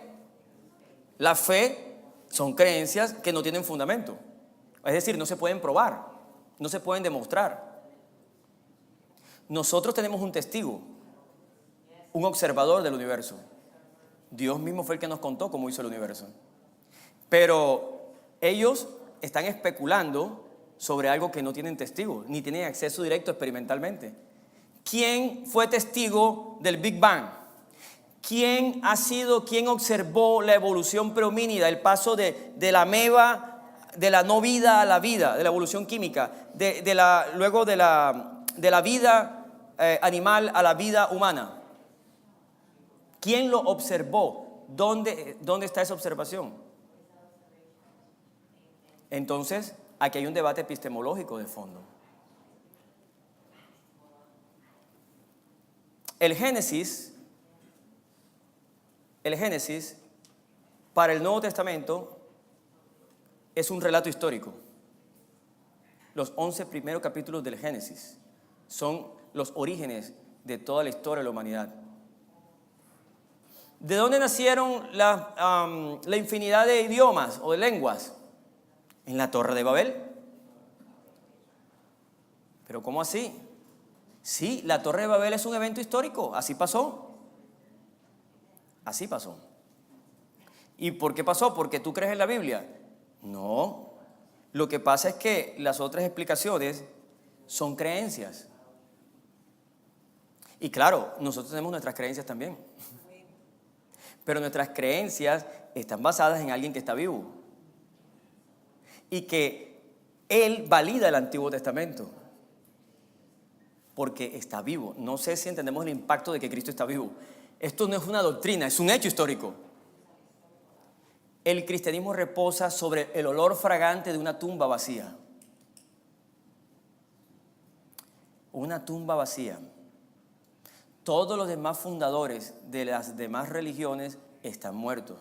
La fe son creencias que no tienen fundamento. Es decir, no se pueden probar, no se pueden demostrar. Nosotros tenemos un testigo, un observador del universo. Dios mismo fue el que nos contó cómo hizo el universo. Pero ellos están especulando sobre algo que no tienen testigo, ni tienen acceso directo experimentalmente. ¿Quién fue testigo del Big Bang? ¿Quién observó la evolución prehomínida, el paso de la ameba, de la no vida a la vida, de la evolución química, luego de la vida animal a la vida humana? ¿Quién lo observó? ¿Dónde está esa observación? Entonces, aquí hay un debate epistemológico de fondo. El Génesis, para el Nuevo Testamento, es un relato histórico. Los 11 primeros capítulos del Génesis son los orígenes de toda la historia de la humanidad. ¿De dónde nacieron la infinidad de idiomas o de lenguas? En la Torre de Babel. ¿Pero cómo así? Sí, la Torre de Babel es un evento histórico, así pasó. Así pasó. ¿Y por qué pasó? ¿Porque tú crees en la Biblia? No. Lo que pasa es que las otras explicaciones son creencias. Y claro, nosotros tenemos nuestras creencias también. Pero nuestras creencias están basadas en alguien que está vivo. Y que Él valida el Antiguo Testamento. Porque está vivo. No sé si entendemos el impacto de que Cristo está vivo. Esto no es una doctrina, es un hecho histórico. El cristianismo reposa sobre el olor fragante de una tumba vacía. Una tumba vacía. Todos los demás fundadores de las demás religiones están muertos,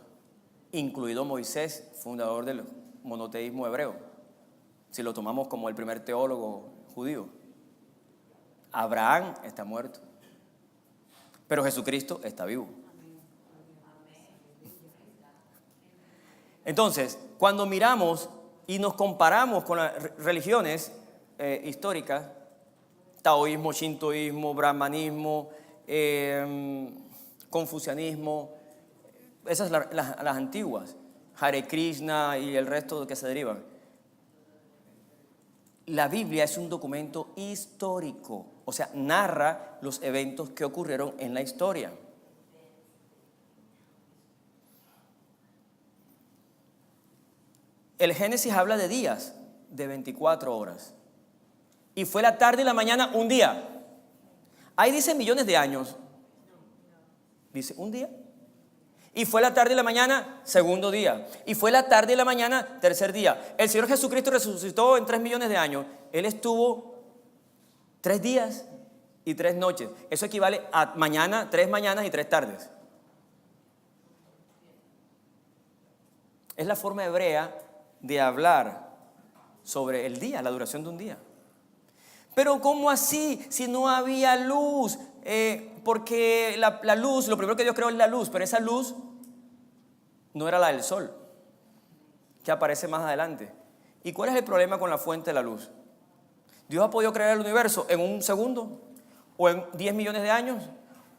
incluido Moisés, fundador del monoteísmo hebreo, si lo tomamos como el primer teólogo judío. Abraham está muerto, pero Jesucristo está vivo. Entonces, cuando miramos y nos comparamos con las religiones históricas, taoísmo, shintoísmo, brahmanismo, confucianismo, esas las antiguas, Hare Krishna y el resto que se derivan. La Biblia es un documento histórico, o sea, narra los eventos que ocurrieron en la historia. El Génesis habla de días, de 24 horas. Y fue la tarde y la mañana un día. Ahí dice millones de años. Dice un día. Y fue la tarde y la mañana, segundo día. Y fue la tarde y la mañana, tercer día. El Señor Jesucristo resucitó en 3 millones de años. Él estuvo 3 días y 3 noches. Eso equivale a mañana, 3 mañanas y 3 tardes. Es la forma hebrea de hablar sobre el día, la duración de un día. Pero ¿cómo así? Si no había luz, porque la luz, lo primero que Dios creó es la luz, pero esa luz no era la del sol, que aparece más adelante. ¿Y cuál es el problema con la fuente de la luz? ¿Dios ha podido crear el universo en un segundo? ¿O en 10 millones de años?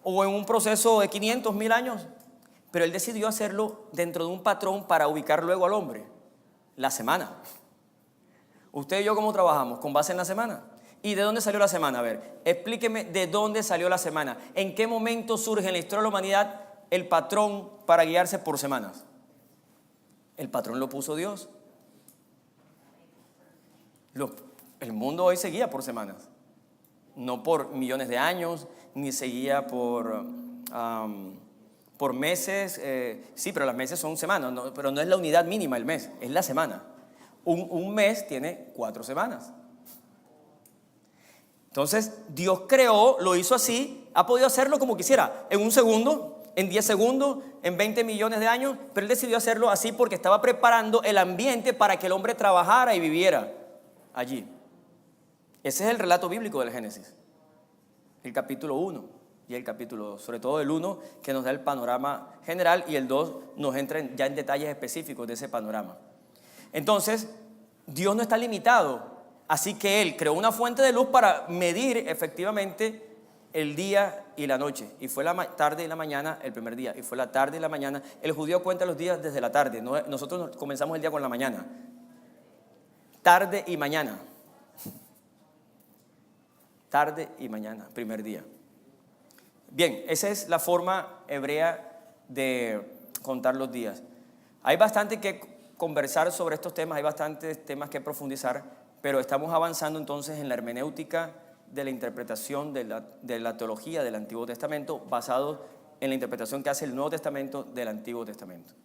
o en un proceso de 500, 1000 años. Pero él decidió hacerlo dentro de un patrón para ubicar luego al hombre. La semana. ¿Usted y yo cómo trabajamos? Con base en la semana. ¿Y de dónde salió la semana? A ver, explíqueme de dónde salió la semana. ¿En qué momento surge en la historia de la humanidad el patrón para guiarse por semanas? El patrón lo puso Dios. El mundo hoy se guía por semanas. No por millones de años, ni se guía por meses. Sí, pero las meses son semanas, no, pero no es la unidad mínima el mes, es la semana. Un mes tiene 4 semanas. Entonces, Dios creó, lo hizo así, ha podido hacerlo como quisiera, en un segundo, en 10 segundos, en 20 millones de años, pero Él decidió hacerlo así porque estaba preparando el ambiente para que el hombre trabajara y viviera allí. Ese es el relato bíblico del Génesis, el capítulo 1 y el capítulo 2, sobre todo el 1 que nos da el panorama general y el 2 nos entra ya en detalles específicos de ese panorama. Entonces, Dios no está limitado. Así que Él creó una fuente de luz para medir efectivamente el día y la noche. Y fue la tarde y la mañana el primer día. Y fue la tarde y la mañana. El judío cuenta los días desde la tarde. Nosotros comenzamos el día con la mañana. Tarde y mañana. Tarde y mañana, primer día. Bien, esa es la forma hebrea de contar los días. Hay bastante que conversar sobre estos temas, hay bastantes temas que profundizar. Pero estamos avanzando entonces en la hermenéutica de la interpretación de la teología del Antiguo Testamento, basado en la interpretación que hace el Nuevo Testamento del Antiguo Testamento.